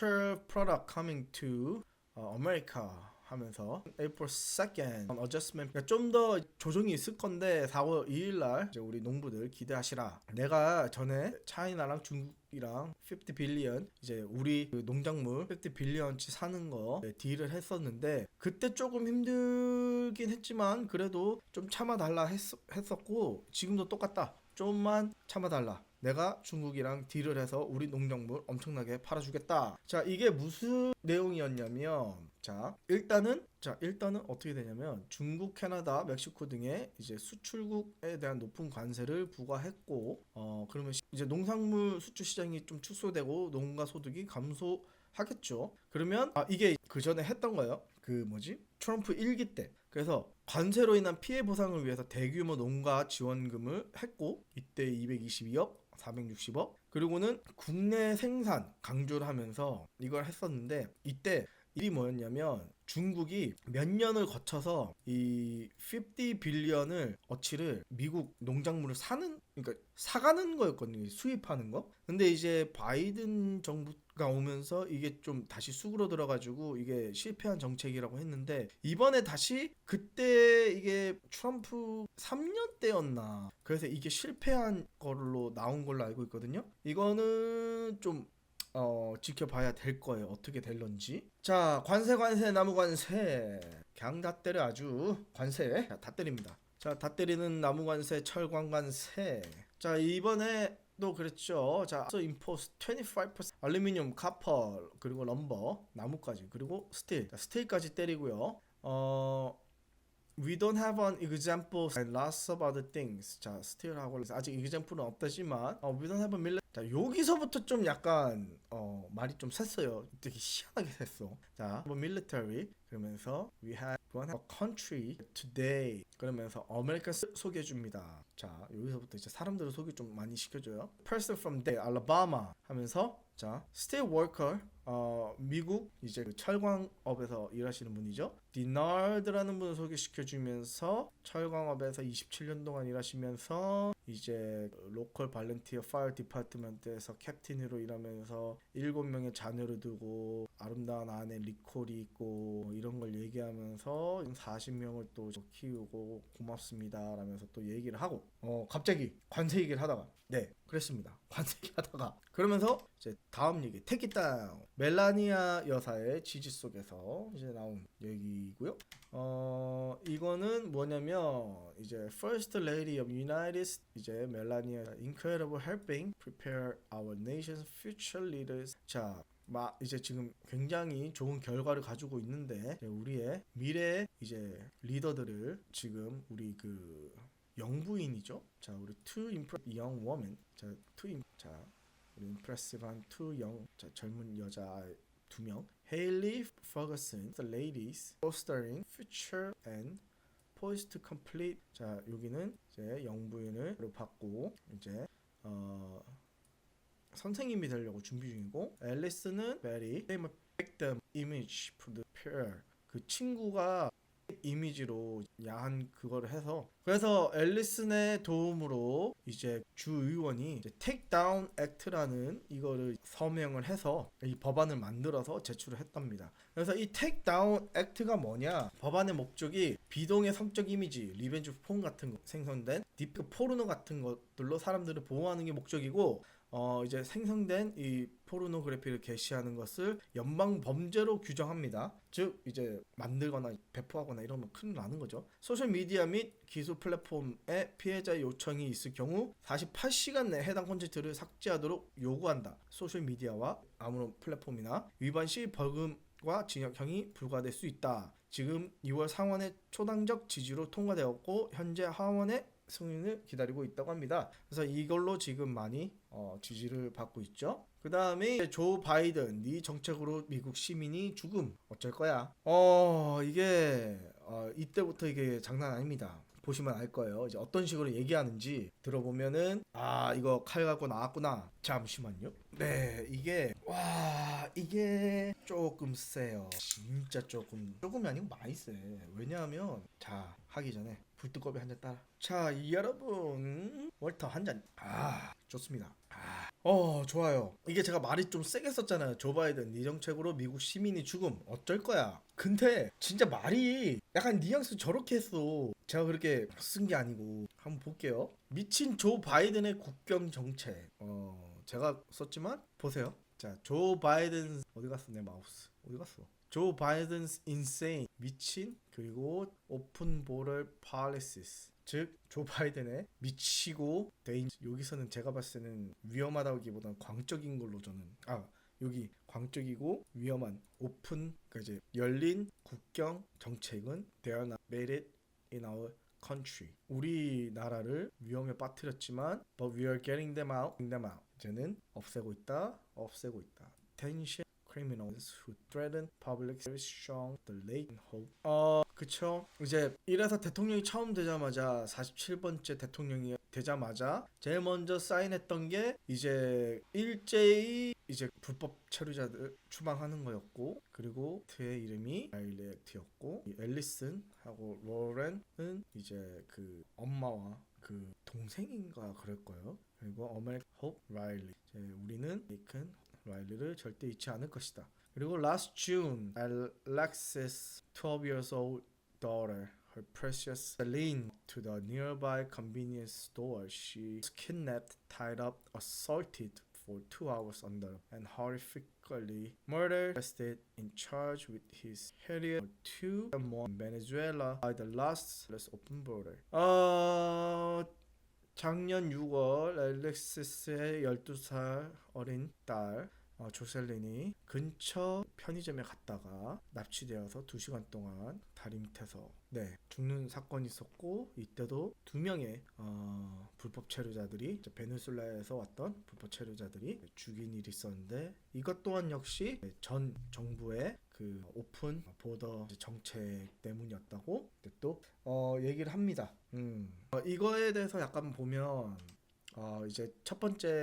product coming to America 하면서 April 2nd adjustment 그러니까 좀 더 조정이 있을 건데 4월 2일 날 이제 우리 농부들 기대하시라. 내가 전에 차이나랑 중국이랑 50 빌리언 이제 우리 그 농작물 50 빌리언치 사는 거 딜을 했었는데 그때 조금 힘들긴 했지만 그래도 좀 참아달라 했었고 지금도 똑같다. 좀만 참아달라. 내가 중국이랑 딜을 해서 우리 농작물 엄청나게 팔아주겠다. 자, 이게 무슨 내용이었냐면, 일단은 어떻게 되냐면 중국, 캐나다, 멕시코 등의 이제 수출국에 대한 높은 관세를 부과했고, 그러면 이제 농산물 수출 시장이 좀 축소되고 농가 소득이 감소하겠죠. 그러면 이게 그 전에 했던 거예요. 그 뭐지? 트럼프 1기 때. 그래서 관세로 인한 피해 보상을 위해서 대규모 농가 지원금을 했고, 이때 222억, 460억. 그리고는 국내 생산 강조를 하면서 이걸 했었는데, 이때 일이 뭐였냐면 중국이 몇 년을 거쳐서 이 50 빌리언을 어치를 미국 농작물을 그러니까 사가는 거였거든요. 수입하는 거. 근데 이제 바이든 정부가 오면서 이게 좀 다시 수그러들어 가지고 이게 실패한 정책이라고 했는데, 이번에 다시 그때 이게 트럼프 3년 때였나, 그래서 이게 실패한 걸로 나온 걸로 알고 있거든요. 이거는 좀 지켜봐야 될 거예요. 어떻게 될런지. 자, 관세 나무 관세. 그냥 다 때려. 아주 관세. 자, 다 때립니다. 자, 다 때리는 나무 관세, 철광 관세. 자, 이번에 또 그랬죠. 자, 임포스 25% 알루미늄, 카퍼, 그리고 럼버, 나무까지, 그리고 스틸. 자, 스틸까지 때리고요. We don't have an example and lots of other things. 자, 스틸하고 아직 example은 없다지만 we don't have a military. 자, 여기서부터 좀 약간 말이 좀 샜어요. 되게 희한하게 샜어. 자, 뭐 military 그러면서 we have a country today 그러면서 아메리카 소개해 줍니다. 자, 여기서부터 이제 사람들을 소개 좀 많이 시켜줘요. Person from there, Alabama 하면서, 자, steel worker, 미국 이제 그 철광업에서 일하시는 분이죠. 디나르드라는 분을 소개시켜주면서 철광업에서 27년 동안 일하시면서 이제 로컬 발렌티어 파이어 디파트먼트에서 캡틴으로 일하면서 7명의 자녀를 두고 아름다운 아내 리콜이 있고 이런 걸 얘기하면서 40명을 또 키우고 고맙습니다 라면서 또 얘기를 하고, 갑자기 관세 얘기를 하다가, 네, 그랬습니다. 관세 얘기 하다가 그러면서 이제 다음 얘기, Take it down. 멜라니아 여사의 지지 속에서 이제 나온 얘기고요. 이거는 뭐냐면 이제 First Lady of United States, 이제 멜라니아 incredible helping prepare our nation's future leaders. 자, 이제 지금 굉장히 좋은 결과를 가지고 있는데 우리의 미래 이제 리더들을 지금 우리 그 영부인이죠. 자, 우리 two impressive young women. 자, 우리 impressive한 two young, 자, 젊은 여자 2명. Hailey Ferguson, the ladies, fostering future and poised to complete. 자, 여기는 이제 영부인을 받고 이제 선생님이 되려고 준비 중이고, 앨리스는 very same victim image for the pair. 그 친구가 이미지로 야한 그거를 해서, 그래서 앨리슨의 도움으로 이제 주 의원이 이제 Take Down Act라는 이거를 서명을 해서 이 법안을 만들어서 제출을 했답니다. 그래서 이 Take Down Act가 뭐냐? 법안의 목적이 비동의 성적 이미지, 리벤지 폰 같은 거 생성된 딥 포르노 같은 것들로 사람들을 보호하는 게 목적이고, 이제 생성된 이 포르노그래피를 게시하는 것을 연방 범죄로 규정합니다. 즉 이제 만들거나 배포하거나 이러면 큰일 나는 거죠. 소셜 미디어 및 기술 플랫폼에 피해자 요청이 있을 경우 48시간 내에 해당 콘텐츠를 삭제하도록 요구한다. 소셜 미디어와 아무런 플랫폼이나 위반 시 벌금과 징역형이 부과될 수 있다. 지금 2월 상원의 초당적 지지로 통과되었고 현재 하원의 승인을 기다리고 있다고 합니다. 그래서 이걸로 지금 많이 지지를 받고 있죠. 그 다음에 조 바이든, 네 정책으로 미국 시민이 죽음 어쩔 거야. 이게 이때부터 이게 장난 아닙니다. 보시면 알 거예요. 이제 어떤 식으로 얘기하는지 들어보면은 이거 칼 갖고 나왔구나. 잠시만요. 네, 이게 조금 세요. 진짜 조금이 아니고 많이 세. 왜냐하면 자, 하기 전에 불뜨거비 한 잔 따라. 자, 여러분, 월터 한 잔. 좋습니다. 좋아요. 이게 제가 말이 좀 세게 썼잖아요. 조 바이든, 네 정책으로 미국 시민이 죽음 어쩔 거야. 근데 진짜 말이 약간 뉘앙스 저렇게 했어. 제가 그렇게 쓴 게 아니고. 한번 볼게요. 미친 조 바이든의 국경 정책. 제가 썼지만 보세요. 자, 조 바이든 어디 갔어? 내 마우스 어디 갔어? 조 바이든's insane, 미친, 그리고 오픈 보럴 policies. 즉 조 바이든의 미치고 여기서는 제가 봤을 때는 위험하다기보다는 광적인 걸로 저는 여기 광적이고 위험한 오픈 그러니까 이제 열린 국경 정책은 they are not made it in our country. 우리나라를 위험에 빠뜨렸지만 but we are getting them out. 이제는 없애고 있다. Tension criminals who threaten public service strong the late hope. 그쵸. 이제 이래서 대통령이 처음 되자마자 47번째 대통령이 되자마자 제일 먼저 사인했던 게 이제 일제히 이제 불법 체류자들 추방하는 거였고 그리고 그의 이름이 라일리 액트였고 앨리슨하고 로렌은 이제 그 엄마와 그 동생인가 그럴 거예요. 그리고 어메리칸 호프 라일리. 우리는 베이컨 라일리를 절대 잊지 않을 것이다. 그리고 last June, Alexis, 12 years old daughter, her precious Celine, to the nearby convenience store. She was kidnapped, tied up, assaulted for 2 hours under, and horrifically murdered. Arrested in charge with his Harriet 2 more in Venezuela by the last open border. 작년 6월 알렉시스의 12살 어린 딸 조셀린이 근처 편의점에 갔다가 납치되어서 2시간 동안 다리 밑에서 죽는 사건이 있었고 이때도 2명의 불법 체류자들이 베네수엘라에서 왔던 불법 체류자들이 죽인 일이 있었는데 이것 또한 역시 전 정부의 그 오픈 보더 정책 때문이었다고 또 얘기를 합니다. 이거에 대해서 약간 보면 이제 첫 번째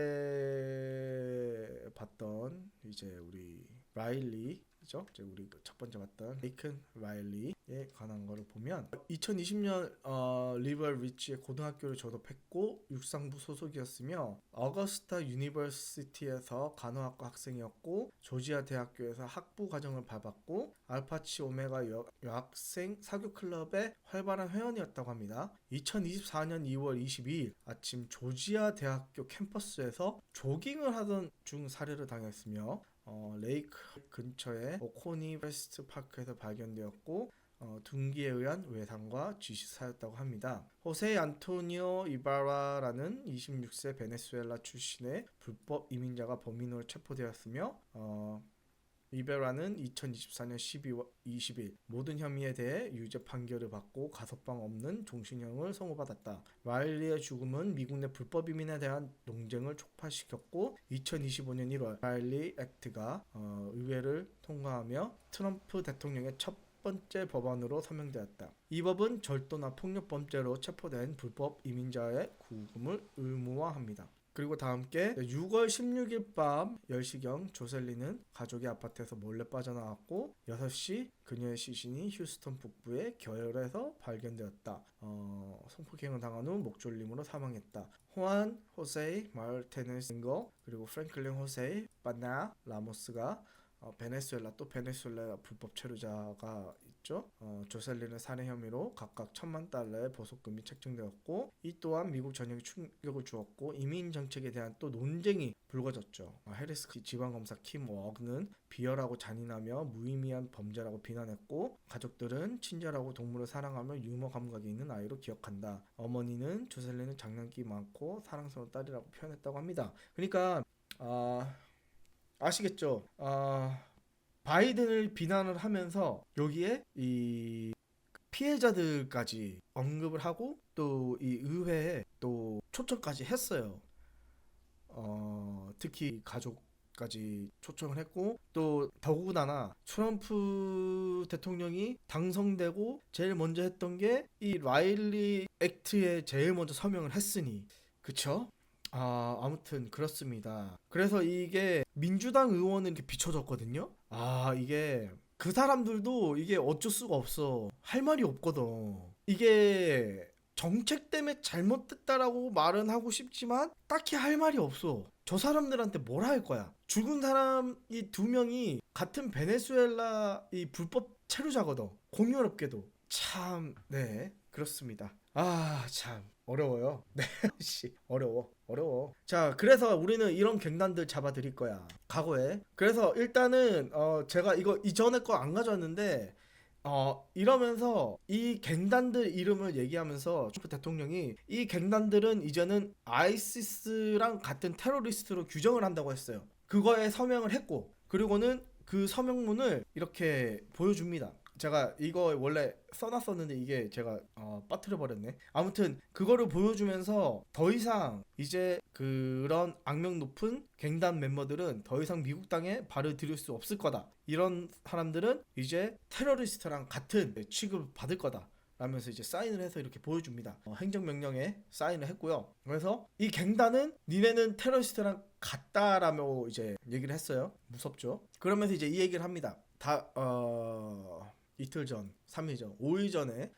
봤던 이제 우리 라일리 그죠? 이제 우리 첫 번째 봤던 베이컨 라일리에 관한 거를 보면 2020년 리버 리치의 고등학교를 졸업했고 육상부 소속이었으며 어거스타 유니버시티에서 간호학과 학생이었고 조지아 대학교에서 학부 과정을 밟았고 알파치 오메가 여학생 사교 클럽의 활발한 회원이었다고 합니다. 2024년 2월 22일 아침 조지아 대학교 캠퍼스에서 조깅을 하던 중 살해를 당했으며 레이크 근처의 오코니 웨스트 파크에서 발견되었고 둔기에 의한 외상과 쥐시사였다고 합니다. 호세 안토니오 이바라라는 26세 베네수엘라 출신의 불법 이민자가 범인으로 체포되었으며 이베라는 2024년 12월 20일 모든 혐의에 대해 유죄 판결을 받고 가석방 없는 종신형을 선고받았다. 라일리의 죽음은 미국 내 불법 이민에 대한 논쟁을 촉발시켰고 2025년 1월 라일리 액트가 의회를 통과하며 트럼프 대통령의 첫 번째 법안으로 서명되었다. 이 법은 절도나 폭력범죄로 체포된 불법 이민자의 구금을 의무화합니다. 그리고 다 함께 6월 16일 밤 10시경 조셀리는 가족의 아파트에서 몰래 빠져나왔고 6시 그녀의 시신이 휴스턴 북부의 결에서 발견되었다. 성폭행을 당한 후 목졸림으로 사망했다. 호안 호세 마르테네스 그리고 프랭클린 호세 바나 라모스가 베네수엘라 불법 체류자가 있죠. 조셀린의 살해 혐의로 각각 $10,000의 보석금이 책정되었고 이 또한 미국 전역에 충격을 주었고 이민 정책에 대한 또 논쟁이 불거졌죠. 해리스 지방검사 킴 워그는 비열하고 잔인하며 무의미한 범죄라고 비난했고 가족들은 친절하고 동물을 사랑하며 유머 감각이 있는 아이로 기억한다. 어머니는 조셀린은 장난기 많고 사랑스러운 딸이라고 표현했다고 합니다. 그러니까 아시겠죠? 바이든을 비난을 하면서 여기에 이 피해자들까지 언급을 하고 또 이 의회에 또 초청까지 했어요. 특히 가족까지 초청을 했고 또 더구나 트럼프 대통령이 당선되고 제일 먼저 했던 게 이 라일리 액트에 제일 먼저 서명을 했으니 그쵸? 아무튼 그렇습니다. 그래서 이게 민주당 의원은 이렇게 비춰졌거든요. 이게 그 사람들도 이게 어쩔 수가 없어. 할 말이 없거든. 이게 정책 때문에 잘못됐다라고 말은 하고 싶지만 딱히 할 말이 없어. 저 사람들한테 뭘 할 거야. 죽은 사람이 2명이 같은 베네수엘라 이 불법 체류자거든. 공교롭게도. 참, 그렇습니다. 참 어려워요. 어려워. 자, 그래서 우리는 이런 갱단들 잡아드릴 거야. 과거에. 그래서 일단은 제가 이거 이전에 거 안 가져왔는데 이러면서 이 갱단들 이름을 얘기하면서 트럼프 대통령이 이 갱단들은 이제는 아이시스랑 같은 테러리스트로 규정을 한다고 했어요. 그거에 서명을 했고, 그리고는 그 서명문을 이렇게 보여줍니다. 제가 이거 원래 써놨었는데 이게 제가 빠뜨려 버렸네. 아무튼 그거를 보여주면서 더 이상 이제 그런 악명 높은 갱단 멤버들은 더 이상 미국 땅에 발을 들일 수 없을 거다. 이런 사람들은 이제 테러리스트랑 같은 취급을 받을 거다. 라면서 이제 사인을 해서 이렇게 보여줍니다. 행정명령에 사인을 했고요. 그래서 이 갱단은 니네는 테러리스트랑 같다라며 이제 얘기를 했어요. 무섭죠? 그러면서 이제 이 얘기를 합니다. 이틀 전, 3일 전, 5일 전에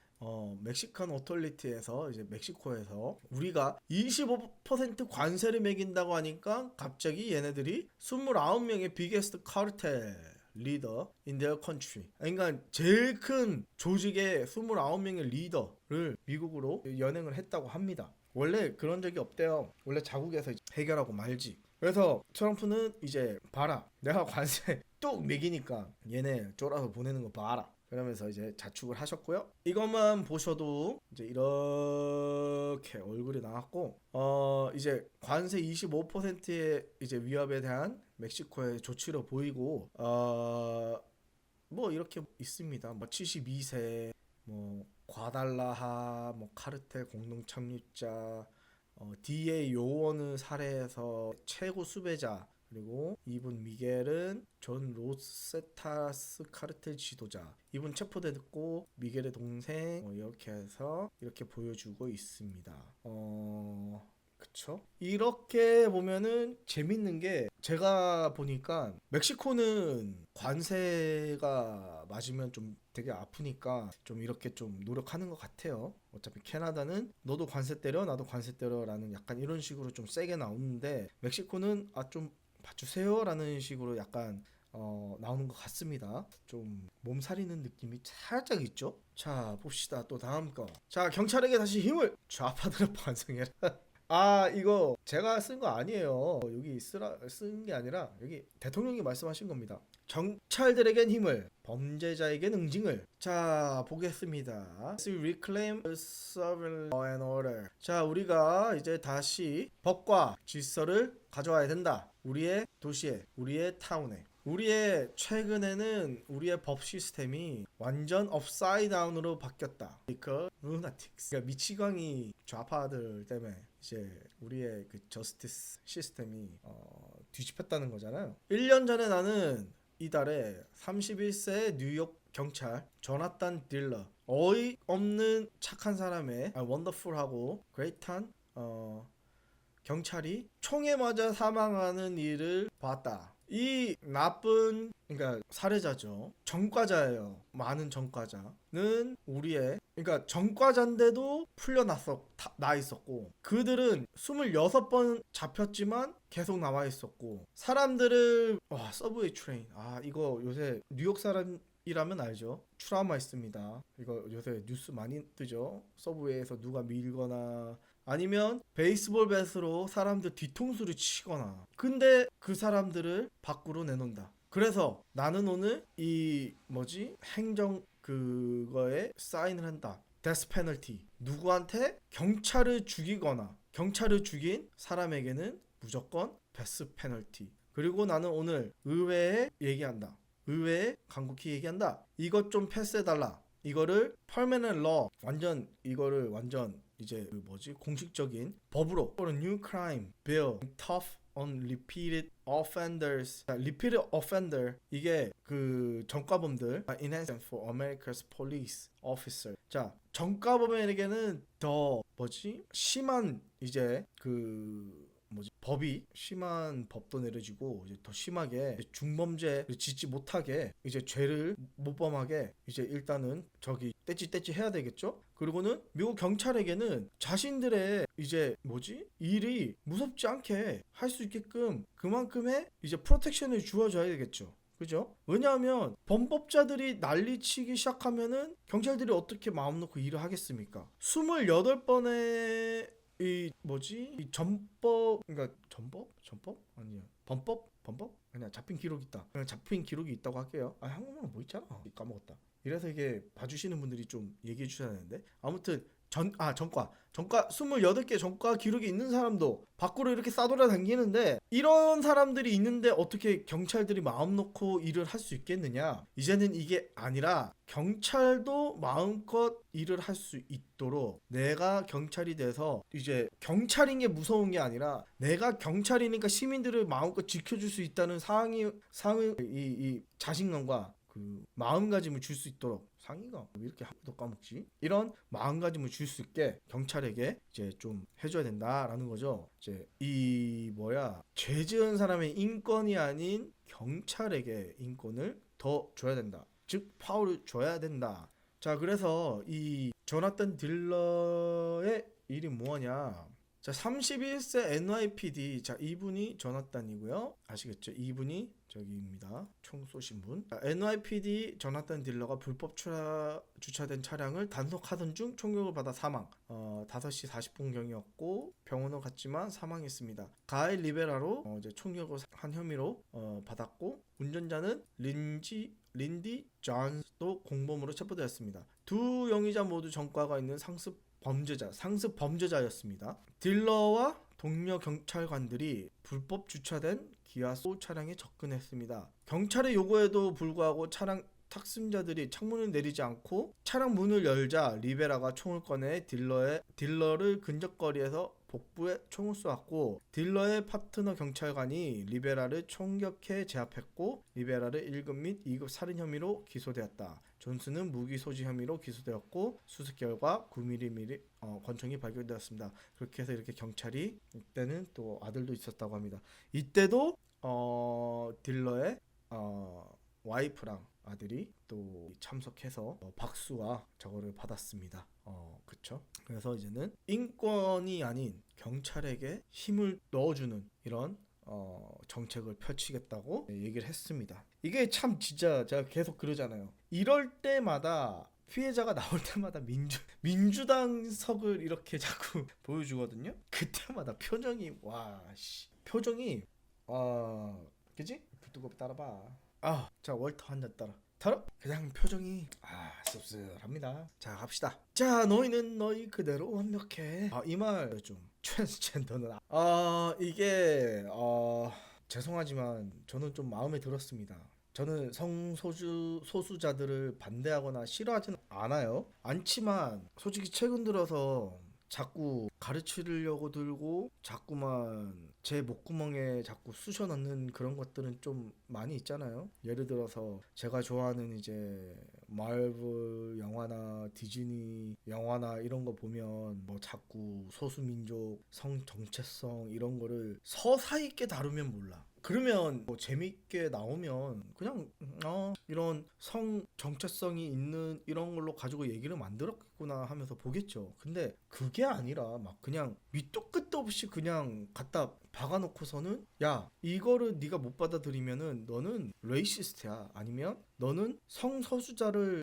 멕시칸 오토리티에서 이제 멕시코에서 우리가 25% 관세를 매긴다고 하니까 갑자기 얘네들이 29명의 비게스트 카르텔 리더 in their country. 그러니까 제일 큰 조직의 29명의 리더를 미국으로 연행을 했다고 합니다. 원래 그런 적이 없대요. 원래 자국에서 해결하고 말지. 그래서 트럼프는 이제 봐라. 내가 관세 뚝 매기니까 얘네 쫄아서 보내는 거 봐라. 그러면서 이제 자축을 하셨고요. 이것만 보셔도 이제 이렇게 얼굴이 나왔고 이제 관세 25%의 이제 위협에 대한 멕시코의 조치로 보이고 뭐 이렇게 있습니다. 뭐 72세 뭐 과달라하 뭐 카르텔 공동 창립자 DA 요원을 살해해서 최고 수배자 그리고 이분 미겔은 존 로세타스 카르텔 지도자. 이분 체포됐고 미겔의 동생 이렇게 해서 이렇게 보여주고 있습니다. 그쵸? 이렇게 보면은 재밌는 게 제가 보니까 멕시코는 관세가 맞으면 좀 되게 아프니까 좀 이렇게 좀 노력하는 것 같아요. 어차피 캐나다는 너도 관세 때려 나도 관세 때려라는 약간 이런 식으로 좀 세게 나오는데 멕시코는 좀 봐주세요 라는 식으로 약간 나오는 것 같습니다. 좀 몸살이는 느낌이 살짝 있죠. 자 봅시다. 또 다음 거. 자 경찰에게 다시 힘을. 좌파들은 반성해라. 이거 제가 쓴 거 아니에요. 여기 쓴 게 아니라 여기 대통령이 말씀하신 겁니다. 경찰들에겐 힘을, 범죄자에겐 응징을. 자, 보겠습니다. Reclaim sovereign law and order. 자, 우리가 이제 다시 법과 질서를 가져와야 된다. 우리의 도시에, 우리의 타운에. 우리의 최근에는 우리의 법 시스템이 완전 업사이드 다운으로 바뀌었다. 그러니까 루나틱스. 그러니까 미치광이 좌파들 때문에 이제 우리의 그 저스티스 시스템이 뒤집혔다는 거잖아요. 1년 전에 나는 이달에 31세 뉴욕 경찰 조나탄 딜러 어이없는 착한 사람의 원더풀하고 그레이트한 경찰이 총에 맞아 사망하는 일을 봤다. 이 나쁜 그러니까 살해자죠. 전과자예요. 많은 전과자는 우리의 그러니까 전과자인데도 나 있었고 그들은 26번 잡혔지만 계속 남아 있었고 사람들을 서브웨이 트레인 이거 요새 뉴욕 사람이라면 알죠. 트라우마 있습니다. 이거 요새 뉴스 많이 뜨죠. 서브웨이에서 누가 밀거나 아니면 베이스볼 배트로 사람들 뒤통수를 치거나 근데 그 사람들을 밖으로 내놓는다. 그래서 나는 오늘 행정 그거에 사인을 한다. 데스 페널티. 누구한테 경찰을 죽이거나 경찰을 죽인 사람에게는 무조건 데스 페널티. 그리고 나는 오늘 의회에 얘기한다. 의회에 간곡히 얘기한다. 이것 좀 패스해달라. 이거를 permanent law 이거를 완전 이제 공식적인 법으로 new crime bill tough on repeated offenders. repeated offender 이게 그 전과범들 enhancement for America's police officer. 자 전과범에게는 더 심한 이제 법이 심한 법도 내려지고 이제 더 심하게 중범죄를 짓지 못하게 이제 죄를 못 범하게 이제 일단은 떼찌 해야 되겠죠. 그리고는 미국 경찰에게는 자신들의 이제 일이 무섭지 않게 할 수 있게끔 그만큼의 이제 프로텍션을 주어줘야 되겠죠. 그죠? 왜냐하면 범법자들이 난리치기 시작하면은 경찰들이 어떻게 마음 놓고 일을 하겠습니까? 28번의 이 전법 그러니까 전법 아니야 범법 아니야 잡힌 기록이 있다. 그냥 잡힌 기록이 있다고 할게요. 한국말은 뭐 있잖아. 까먹었다. 이래서 이게 봐주시는 분들이 좀 얘기해 주셔야 되는데, 아무튼 전과 28개 전과 기록이 있는 사람도 밖으로 이렇게 싸돌아 다니는데, 이런 사람들이 있는데 어떻게 경찰들이 마음 놓고 일을 할 수 있겠느냐. 이제는 이게 아니라 경찰도 마음껏 일을 할 수 있도록, 내가 경찰이 돼서 이제 경찰인 게 무서운 게 아니라 내가 경찰이니까 시민들을 마음껏 지켜줄 수 있다는 상의 이 자신감과 그 마음가짐을 줄 수 있도록, 상의가 왜 이렇게 한 번도 까먹지? 이런 마음가짐을 줄 수 있게 경찰에게 이제 좀 해줘야 된다라는 거죠. 이제 죄 지은 사람의 인권이 아닌 경찰에게 인권을 더 줘야 된다. 즉 파워를 줘야 된다. 자, 그래서 이 조나단 딜러의 일이 뭐냐? 자, 31세 NYPD. 자, 이분이 조나단이고요. 아시겠죠? 이분이 저기입니다. 총 쏘신 분. 자, NYPD 조나단 딜러가 불법 주차된 차량을 단속하던 중 총격을 받아 사망. 5시 40분경이었고 병원을 갔지만 사망했습니다. 가일 리베라로 이제 총격을 한 혐의로 받았고, 운전자는 린디 존스도 공범으로 체포되었습니다. 두 용의자 모두 전과가 있는 상습 범죄자였습니다. 딜러와 동료 경찰관들이 불법 주차된 기아 소우 차량에 접근했습니다. 경찰의 요구에도 불구하고 차량 탑승자들이 창문을 내리지 않고 차량 문을 열자 리베라가 총을 꺼내 딜러를 근접거리에서 복부에 총을 쏘았고, 딜러의 파트너 경찰관이 리베라를 총격해 제압했고, 리베라를 1급 및 2급 살인 혐의로 기소되었다. 존스는 무기 소지 혐의로 기소되었고, 수습 결과 9mm 권총이 발견되었습니다. 그렇게 해서 이렇게 경찰이, 이때는 또 아들도 있었다고 합니다. 이때도 딜러의 와이프랑 아들이 또 참석해서 박수와 저거를 받았습니다. 그쵸? 그래서 이제는 인권이 아닌 경찰에게 힘을 넣어주는 이런 정책을 펼치겠다고 얘기를 했습니다. 이게 참 진짜 제가 계속 그러잖아요. 이럴 때마다 피해자가 나올 때마다 민주당석을 이렇게 자꾸 보여주거든요. 그때마다 표정이 그지? 불뜨거 따라봐. 자, 월터 한 잔 따라. 그냥 표정이 씁쓸합니다. 자, 갑시다. 자, 너희는 너희 그대로 완벽해. 이 말 좀 트랜스젠더는 이게 죄송하지만 저는 좀 마음에 들었습니다. 저는 소수자들을 반대하거나 싫어하지는 않지만 솔직히 최근 들어서 자꾸 가르치려고 들고 자꾸만 제 목구멍에 자꾸 쑤셔 넣는 그런 것들은 좀 많이 있잖아요. 예를 들어서 제가 좋아하는 이제 마블 영화나 디즈니 영화나 이런 거 보면 뭐 자꾸 소수민족, 성 정체성 이런 거를 서사히 있게 다루면 몰라. 그러면 뭐 재밌게 나오면 그냥 이런 성 정체성이 있는 이런 걸로 가지고 얘기를 만들었구나 하면서 보겠죠. 근데 그게 아니라 막 그냥 밑도 끝도 없이 그냥 갖다 박아놓고서는, 야, 이거를 네가 못 받아들이면은 너는 레이시스트야, 아니면 너는 성소수자를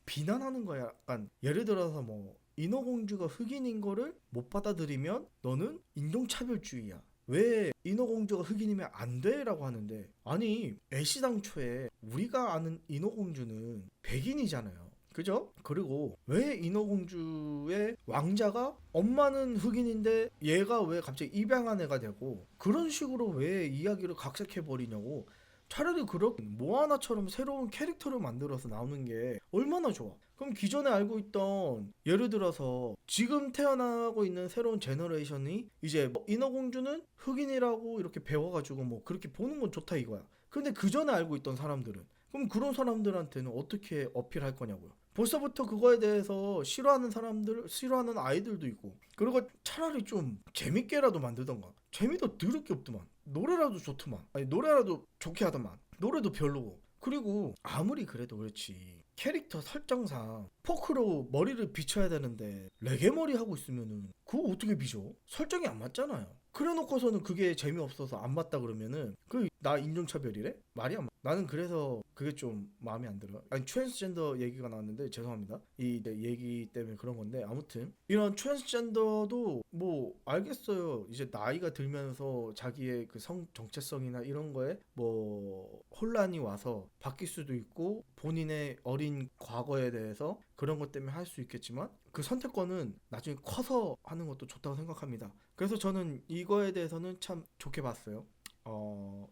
비난하는 거야. 약간 예를 들어서 뭐 인어공주가 흑인인 거를 못 받아들이면 너는 인종차별주의야. 왜 인어공주가 흑인이면 안 돼? 라고 하는데, 아니 애시당초에 우리가 아는 인어공주는 백인이잖아요. 그죠? 그리고 왜 인어공주의 왕자가 엄마는 흑인인데 얘가 왜 갑자기 입양한 애가 되고, 그런 식으로 왜 이야기를 각색해버리냐고. 차라리 그렇게 모아나처럼 새로운 캐릭터를 만들어서 나오는 게 얼마나 좋아. 그럼 기존에 알고 있던, 예를 들어서 지금 태어나고 있는 새로운 제너레이션이 이제 인어공주는 흑인이라고 이렇게 배워가지고 뭐 그렇게 보는 건 좋다 이거야. 근데 그 전에 알고 있던 사람들은, 그럼 그런 사람들한테는 어떻게 어필할 거냐고요. 벌써부터 그거에 대해서 싫어하는 아이들도 있고. 그리고 차라리 좀 재밌게라도 만들던가. 재미도 더럽게 없더만. 노래라도 좋더만. 아니, 노래라도 좋게 하더만. 노래도 별로고. 그리고 아무리 그래도 그렇지, 캐릭터 설정상 포크로 머리를 비춰야 되는데 레게 머리 하고 있으면은 그거 어떻게 비춰? 설정이 안 맞잖아요. 그래놓고서는 그게 재미없어서 안 봤다 그러면은 그 나 인종차별이래? 말이 안 맞. 나는 그래서 그게 좀 마음에 안 들어. 아니 트랜스젠더 얘기가 나왔는데 죄송합니다. 이 내 얘기 때문에 그런 건데 아무튼 이런 트랜스젠더도 뭐 알겠어요. 이제 나이가 들면서 자기의 그 성 정체성이나 이런 거에 뭐 혼란이 와서 바뀔 수도 있고 본인의 어린 과거에 대해서 그런 것 때문에 할 수 있겠지만 그 선택권은 나중에 커서 하는 것도 좋다고 생각합니다. 그래서 저는 이거에 대해서는 참 좋게 봤어요.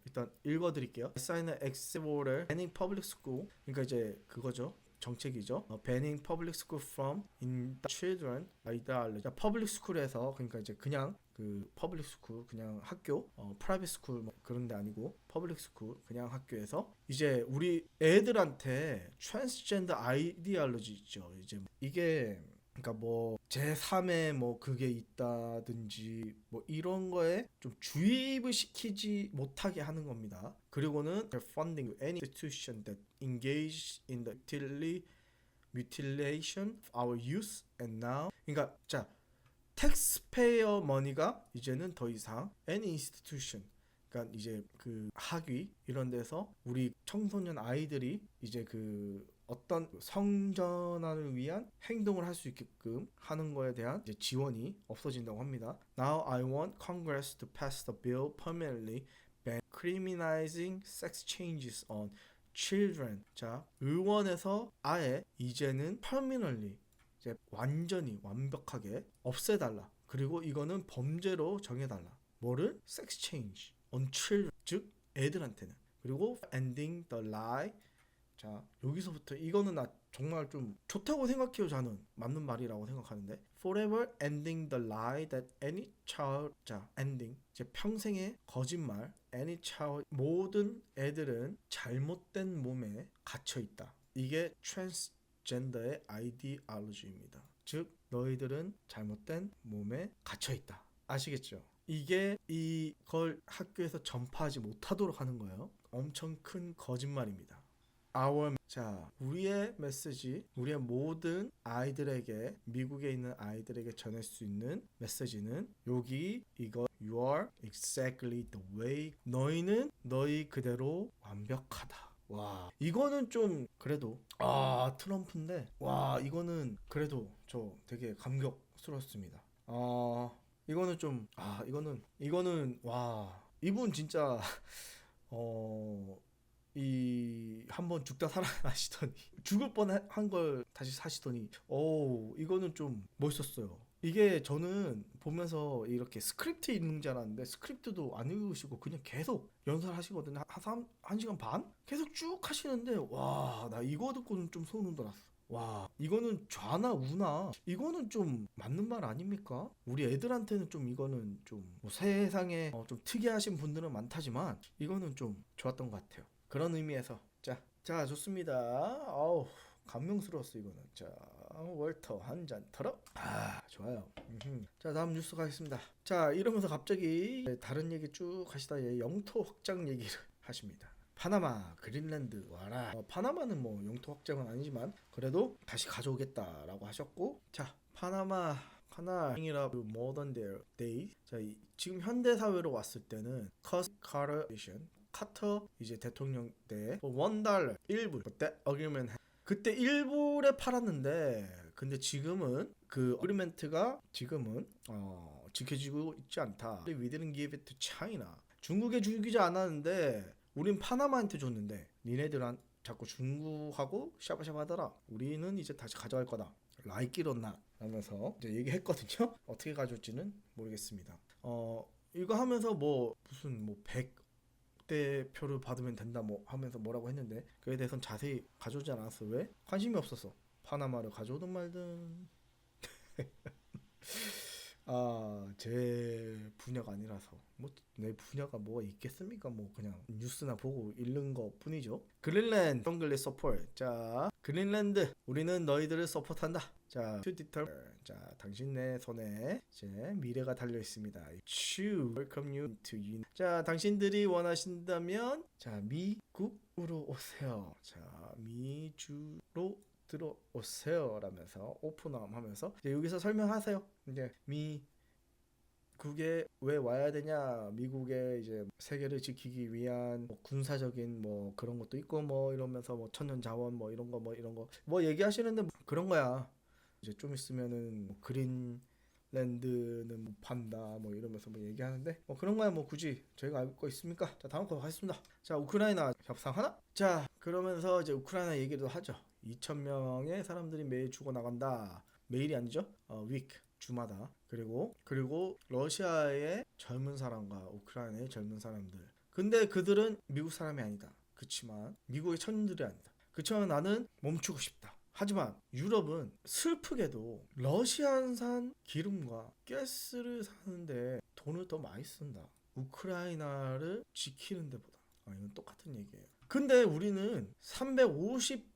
일단 읽어드릴게요. Sign an executive order banning public school. 그러니까 이제 그거죠. 정책이죠. Banning public school from in the children ideology. public school에서 그러니까 이제 그냥 그 public school 그냥 학교, private school 뭐 그런 데 아니고 public school 그냥 학교에서 이제 우리 애들한테 transgender ideology 있죠. 이제 이게 그러니까 뭐 제3의 뭐 그게 있다든지 뭐 이런 거에 좀 주입을 시키지 못하게 하는 겁니다. 그리고는 funding any institution that engage in the mutilation of our youth and now 그러니까 자 taxpayer money가 이제는 더 이상 any institution 그러니까 이제 그 학위 이런 데서 우리 청소년 아이들이 이제 그 어떤 성전환을 위한 행동을 할 수 있게끔 하는 거에 대한 이제 지원이 없어진다고 합니다. Now I want Congress to pass the bill permanently ban criminalizing sex changes on children. 자, 의원에서 아예 이제는 permanently 이제 완전히 완벽하게 없애달라. 그리고 이거는 범죄로 정해달라. 뭐를? sex change on children. 즉 애들한테는. 그리고 ending the lie. 자 여기서부터 이거는 나 정말 좀 좋다고 생각해요. 저는 맞는 말이라고 생각하는데 forever ending the lie that any child 자 ending 이제 평생의 거짓말 any child 모든 애들은 잘못된 몸에 갇혀 있다. 이게 트랜스젠더의 아이디올로지입니다. 즉 너희들은 잘못된 몸에 갇혀 있다. 아시겠죠? 이게 이걸 학교에서 전파하지 못하도록 하는 거예요. 엄청 큰 거짓말입니다. 자 우리의 메시지 우리의 모든 아이들에게 미국에 있는 아이들에게 전할 수 있는 메시지는 여기 이거 You are exactly the way 너희는 너희 그대로 완벽하다. 와 이거는 좀 그래도 트럼프인데 와 이거는 그래도 저 되게 감격스럽습니다. 이거는 좀 이거는 와 이분 진짜 이 한번 죽다 살아나시더니 죽을 뻔한 걸 다시 사시더니 이거는 좀 멋있었어요. 이게 저는 보면서 이렇게 스크립트 읽는 줄 알았는데 스크립트도 안 읽으시고 그냥 계속 연설하시거든요. 한 시간 반? 계속 쭉 하시는데 와 나 이거 듣고는 좀 소름 돋았어. 와 이거는 좌나 우나 이거는 좀 맞는 말 아닙니까? 우리 애들한테는 좀 이거는 좀뭐 세상에 좀 특이하신 분들은 많다지만 이거는 좀 좋았던 것 같아요. 그런 의미에서 자 좋습니다. 아우 감명스러웠어 이거는. 자 월터 한 잔 털어. 좋아요. 자 다음 뉴스 가겠습니다. 자 이러면서 갑자기 다른 얘기 쭉 하시다 영토 확장 얘기를 하십니다. 파나마, 그린란드 와라. 파나마는 뭐 영토 확장은 아니지만 그래도 다시 가져오겠다라고 하셨고 자 파나마 하나이라 모던 데이 자 지금 현대 사회로 왔을 때는 커스카레이션 카터 이제 대통령 때 $1 1불 그때 어그리먼 그때 1불에 팔았는데 근데 지금은 그 어그리먼트가 지금은 지켜지고 있지 않다. We didn't give it to China. 중국에 주기지 않았는데 우린 파나마한테 줬는데 니네들은 자꾸 중국하고 샤바샤바 하더라. 우리는 이제 다시 가져갈 거다. Like it or not 하면서 이제 얘기했거든요. 어떻게 가져올지는 모르겠습니다. 이거 하면서 뭐 무슨 뭐 100대 표를 받으면 된다 뭐 하면서 뭐라고 했는데 그에 대해서는 자세히 가져오지 않았어. 왜? 관심이 없었어. 파나마를 가져오든 말든 제 분야가 아니라서 뭐 내 분야가 뭐가 있겠습니까? 뭐 그냥 뉴스나 보고 읽는 것 뿐이죠. 그린랜드 정글리 서포트. 자 그린랜드 우리는 너희들을 서포트한다. 자 to determine 자 당신의 손에 이제 미래가 달려 있습니다. Choose welcome you to you. 자 당신들이 원하신다면 자 미국으로 오세요. 자 미주로 들어오세요 라면서 오픈함 하면서 이제 여기서 설명하세요. 이제 미국에 왜 와야 되냐? 미국에 이제 세계를 지키기 위한 뭐 군사적인 뭐 그런 것도 있고 뭐 이러면서 뭐 천년 자원 뭐 이런 거 뭐 얘기하시는데 뭐 그런 거야. 이제 좀 있으면은 뭐 그린랜드는 뭐 판다 뭐 이러면서 뭐 얘기하는데 뭐 그런 거야. 뭐 굳이 저희가 알 거 있습니까? 자, 다음 거 가겠습니다. 자, 우크라이나 협상 하나? 자, 그러면서 이제 우크라이나 얘기도 하죠. 2,000명의 사람들이 매일 죽어나간다. 매일이 아니죠? 위크 주마다. 그리고 러시아의 젊은 사람과 우크라이나의 젊은 사람들. 근데 그들은 미국 사람이 아니다. 그치만 미국의 천인들이 아니다. 그치만 나는 멈추고 싶다. 하지만 유럽은 슬프게도 러시아산 기름과 가스를 사는데 돈을 더 많이 쓴다. 우크라이나를 지키는 데보다. 이건 똑같은 얘기예요. 근데 우리는 350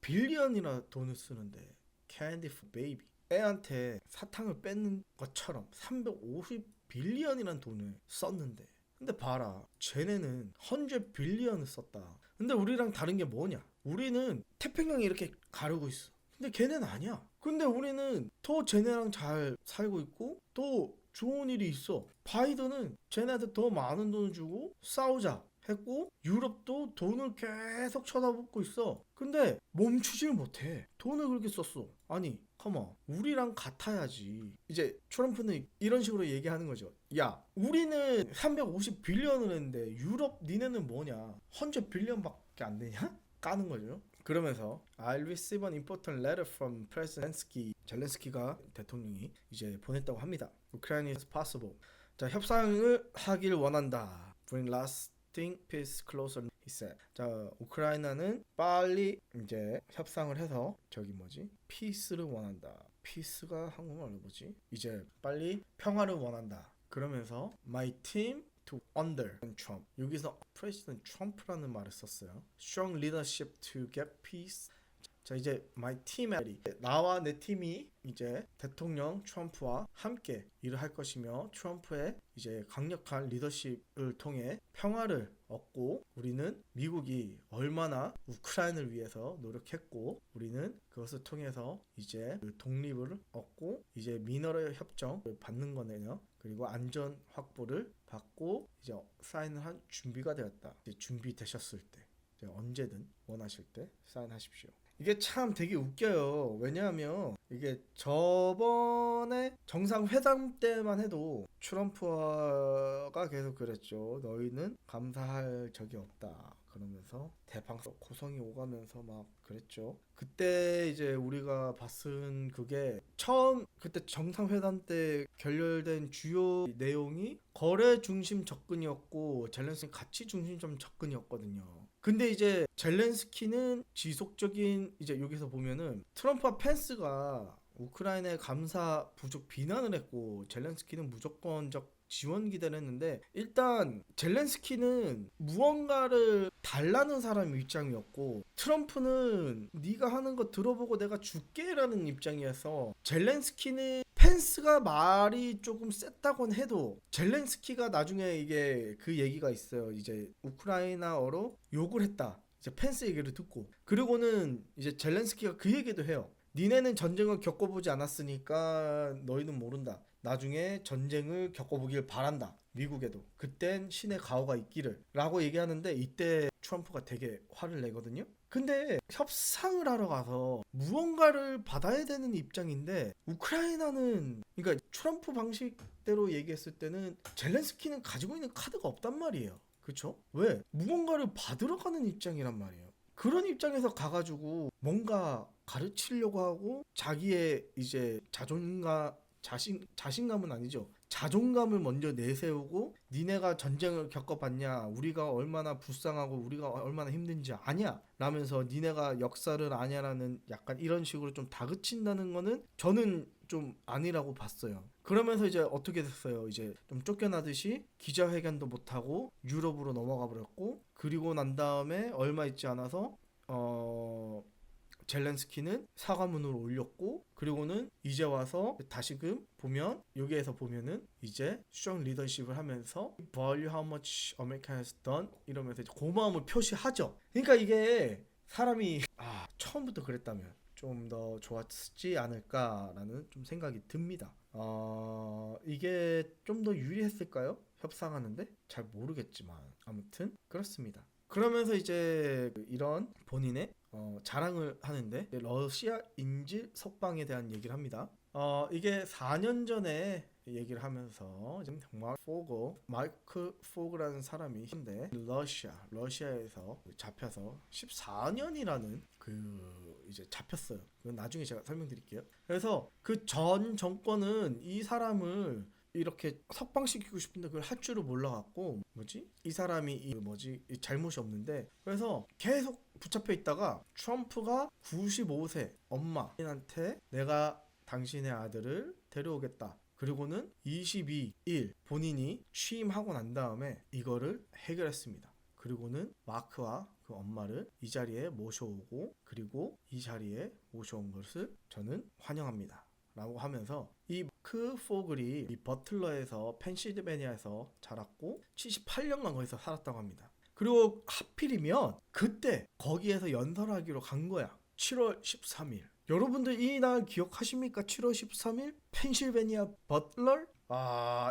빌리언이나 돈을 쓰는데 캔디 포 베이비 애한테 사탕을 뺏는 것처럼 350 빌리언이란 돈을 썼는데 근데 봐라 쟤네는 100 빌리언을 썼다. 근데 우리랑 다른 게 뭐냐? 우리는 태평양이 이렇게 가르고 있어. 근데 걔네는 아니야. 근데 우리는 더 쟤네랑 잘 살고 있고 또 좋은 일이 있어. 바이든은 쟤네한테 더 많은 돈을 주고 싸우자 했고 유럽도 돈을 계속 쳐다보고 있어. 근데 멈추지를 못해. 돈을 그렇게 썼어. 아니 컴온 우리랑 같아야지. 이제 트럼프는 이런 식으로 얘기하는 거죠. 야 우리는 350 빌리언을 했는데 유럽 니네는 뭐냐 100 빌리언밖에 안 되냐? 까는 거죠. 그러면서 I receive an important letter from President Zelensky. 젤렌스키가 대통령이 이제 보냈다고 합니다. Ukraine is possible. 자 협상을 하길 원한다. Bring lasting peace closer. he said. 자 우크라이나는 빨리 이제 협상을 해서 저기 뭐지? 피스를 원한다. 피스가 한국말로 뭐지? 이제 빨리 평화를 원한다. 그러면서 my team to under Trump. 여기서 프레시던트 트럼프라는 말을 썼어요. Strong leadership to get peace. 자 이제 my team 나와 내 팀이 이제 대통령 트럼프와 함께 일을 할 것이며 트럼프의 이제 강력한 리더십을 통해 평화를 얻고 우리는 미국이 얼마나 우크라이나를 위해서 노력했고 우리는 그것을 통해서 이제 그 독립을 얻고 이제 미너럴 협정을 받는 거네요. 그리고 안전 확보를 받고 이제 사인을 한 준비가 되었다. 이제 준비되셨을 때 이제 언제든 원하실 때 사인하십시오. 이게 참 되게 웃겨요. 왜냐하면 이게 저번에 정상회담 때만 해도 트럼프가 계속 그랬죠. 너희는 감사할 적이 없다. 그러면서 대방송 고성이 오가면서 막 그랬죠. 그때 이제 우리가 봤은 그게 처음 그때 정상회담 때 결렬된 주요 내용이 거래 중심 접근이었고 젤렌스키 가치 중심 접근이었거든요. 근데 이제 젤렌스키는 지속적인 이제 여기서 보면은 트럼프와 펜스가 우크라이나의 감사 부족 비난을 했고 젤렌스키는 무조건적 지원 기대를 했는데 일단 젤렌스키는 무언가를 달라는 사람 입장이었고 트럼프는 네가 하는 거 들어보고 내가 줄게라는 입장이어서 젤렌스키는 펜스가 말이 조금 셌다곤 해도 젤렌스키가 나중에 이게 그 얘기가 있어요. 이제 우크라이나어로 욕을 했다. 이제 펜스 얘기를 듣고 그리고는 이제 젤렌스키가 그 얘기도 해요. 니네는 전쟁을 겪어보지 않았으니까 너희는 모른다. 나중에 전쟁을 겪어보길 바란다. 미국에도. 그땐 신의 가호가 있기를 라고 얘기하는데 이때 트럼프가 되게 화를 내거든요. 근데 협상을 하러 가서 무언가를 받아야 되는 입장인데 우크라이나는 그러니까 트럼프 방식대로 얘기했을 때는 젤렌스키는 가지고 있는 카드가 없단 말이에요. 그쵸? 왜? 무언가를 받으러 가는 입장이란 말이에요. 그런 입장에서 가가지고 뭔가 가르치려고 하고 자기의 이제 자신감은 아니죠. 자존감을 먼저 내세우고 니네가 전쟁을 겪어봤냐 우리가 얼마나 불쌍하고 우리가 얼마나 힘든지 아냐 라면서 니네가 역사를 아냐라는 약간 이런 식으로 좀 다그친다는 거는 저는 좀 아니라고 봤어요. 그러면서 이제 어떻게 됐어요? 이제 좀 쫓겨나듯이 기자회견도 못하고 유럽으로 넘어가 버렸고 그리고 난 다음에 얼마 있지 않아서 젤렌스키는 사과문을 올렸고 그리고는 이제 와서 다시금 보면 여기에서 보면은 이제 strong leadership을 하면서 value how much America has done 이러면서 이제 고마움을 표시하죠. 그러니까 이게 사람이 처음부터 그랬다면 좀 더 좋았지 않을까라는 좀 생각이 듭니다. 이게 좀 더 유리했을까요? 협상하는데? 잘 모르겠지만 아무튼 그렇습니다. 그러면서 이제 이런 본인의 자랑을 하는데 러시아 인질 석방에 대한 얘기를 합니다. 이게 4년 전에 얘기를 하면서 지금 정말 마이크 포그라는 사람이 있는데 러시아에서 잡혀서 14년이라는 그 이제 잡혔어요. 그건 나중에 제가 설명드릴게요. 그래서 그 전 정권은 이 사람을 이렇게 석방시키고 싶은데 그걸 할 줄을 몰라갖고 이 사람이 이 잘못이 없는데 그래서 계속 붙잡혀 있다가 트럼프가 95세 엄마한테 내가 당신의 아들을 데려오겠다. 그리고는 22일 본인이 취임하고 난 다음에 이거를 해결했습니다. 그리고는 마크와 그 엄마를 이 자리에 모셔오고 그리고 이 자리에 모셔온 것을 저는 환영합니다. 라고 하면서 이 마크 포글이 이 버틀러에서 펜실베니아에서 자랐고 78년간 거기서 살았다고 합니다. 그리고 하필이면 그때 거기에서 연설하기로 간 거야. 7월 13일. 여러분들 이 날 기억하십니까? 7월 13일 펜실베니아 버틀러?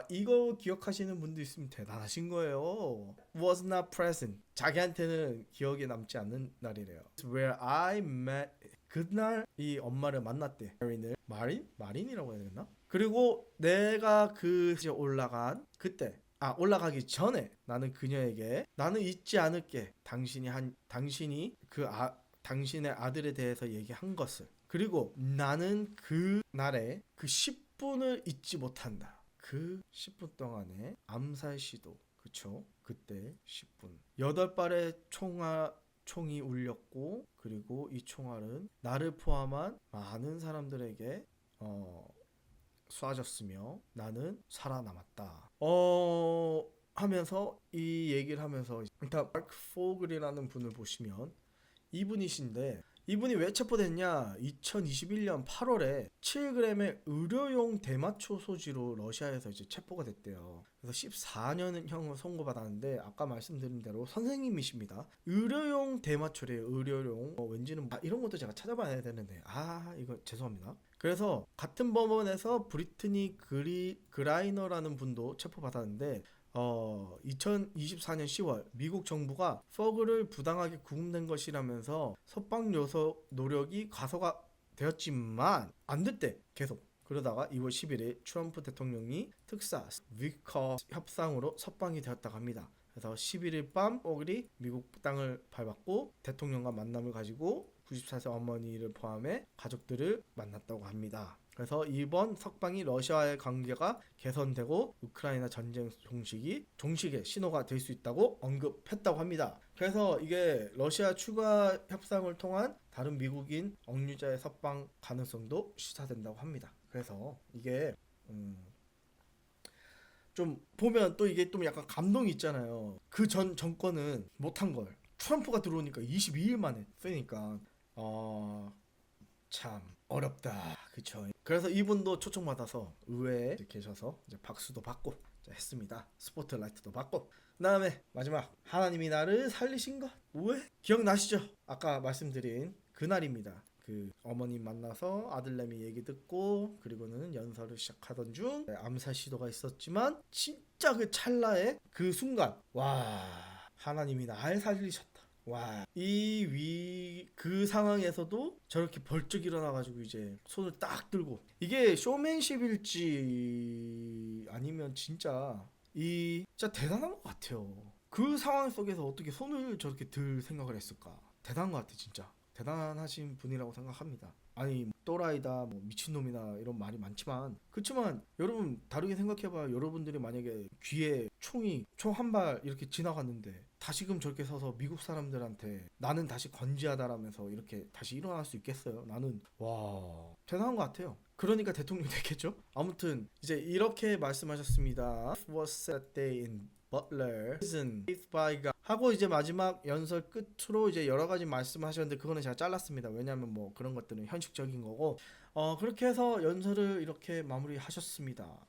이거 기억하시는 분도 있으면 대단하신 거예요. Was not present. 자기한테는 기억에 남지 않는 날이래요. Where I met. 그날 이 엄마를 만났대. 마린이라고 해야 되나? 그리고 내가 그 이제 올라가기 전에 나는 그녀에게 나는 잊지 않을게. 당신이 당신의 아들에 대해서 얘기한 것을. 그리고 나는 그 날에 그 10분을 잊지 못한다. 그 10분 동안에 암살 시도. 그쵸? 그때 10분. 8발의 총이 울렸고 그리고 이 총알은 나를 포함한 많은 사람들에게 쏴졌으며 나는 살아남았다. 하면서 이 얘기를 하면서 일단 마크 포글이라는 분을 보시면 이분이신데 이분이 왜 체포됐냐? 2021년 8월에 7g의 의료용 대마초 소지로 러시아에서 이제 체포가 됐대요. 그래서 14년형을 선고받았는데 아까 말씀드린 대로 선생님이십니다. 의료용 대마초래요. 의료용. 왠지는 이런 것도 제가 찾아봐야 되는데 이거 죄송합니다. 그래서 같은 법원에서 브리트니 그라이너라는 분도 체포받았는데 2024년 10월 미국 정부가 포글을 부당하게 구금된 것이라면서 석방 노력이 가소가 되었지만 안 됐대. 계속. 그러다가 2월 11일 트럼프 대통령이 특사 위커 협상으로 석방이 되었다고 합니다. 그래서 11일 밤 포글이 미국 땅을 밟았고 대통령과 만남을 가지고 94세 어머니를 포함해 가족들을 만났다고 합니다. 그래서 이번 석방이 러시아와의 관계가 개선되고 우크라이나 전쟁 종식의 신호가 될 수 있다고 언급했다고 합니다. 그래서 이게 러시아 추가 협상을 통한 다른 미국인 억류자의 석방 가능성도 시사된다고 합니다. 그래서 이게 좀 보면 또 이게 좀 약간 감동이 있잖아요. 그 전 정권은 못한 걸 트럼프가 들어오니까 22일 만에 쓰니까 참 어렵다. 그쵸? 그래서 이분도 초청받아서 의회에 계셔서 이제 박수도 받고 했습니다. 스포트라이트도 받고. 그 다음에 마지막 하나님이 나를 살리신 것. 왜? 기억나시죠? 아까 말씀드린 그날입니다. 그 어머님 만나서 아들내미 얘기 듣고 그리고는 연설을 시작하던 중 암살 시도가 있었지만 진짜 그 찰나의 그 순간 하나님이 날 살리셨다. 그 상황에서도 저렇게 벌쩍 일어나가지고 이제 손을 딱 들고 이게 쇼맨십일지 아니면 진짜 대단한 것 같아요. 그 상황 속에서 어떻게 손을 저렇게 들 생각을 했을까? 대단한 것 같아 진짜. 대단하신 분이라고 생각합니다. 아니 또라이다 미친놈이다 이런 말이 많지만 그렇지만 여러분 다르게 생각해봐. 여러분들이 만약에 귀에 총 한 발 이렇게 지나갔는데 다시금 저렇게 서서 미국 사람들한테 나는 다시 건재하다라면서 이렇게 다시 일어날 수 있겠어요? 나는 대단한 것 같아요. 그러니까 대통령이 됐겠죠? 아무튼 이제 이렇게 말씀하셨습니다. Was that day in Butler prison by God 하고 이제 마지막 연설 끝으로 이제 여러 가지 말씀하셨는데 그거는 제가 잘랐습니다. 왜냐하면 그런 것들은 현실적인 거고 그렇게 해서 연설을 이렇게 마무리하셨습니다.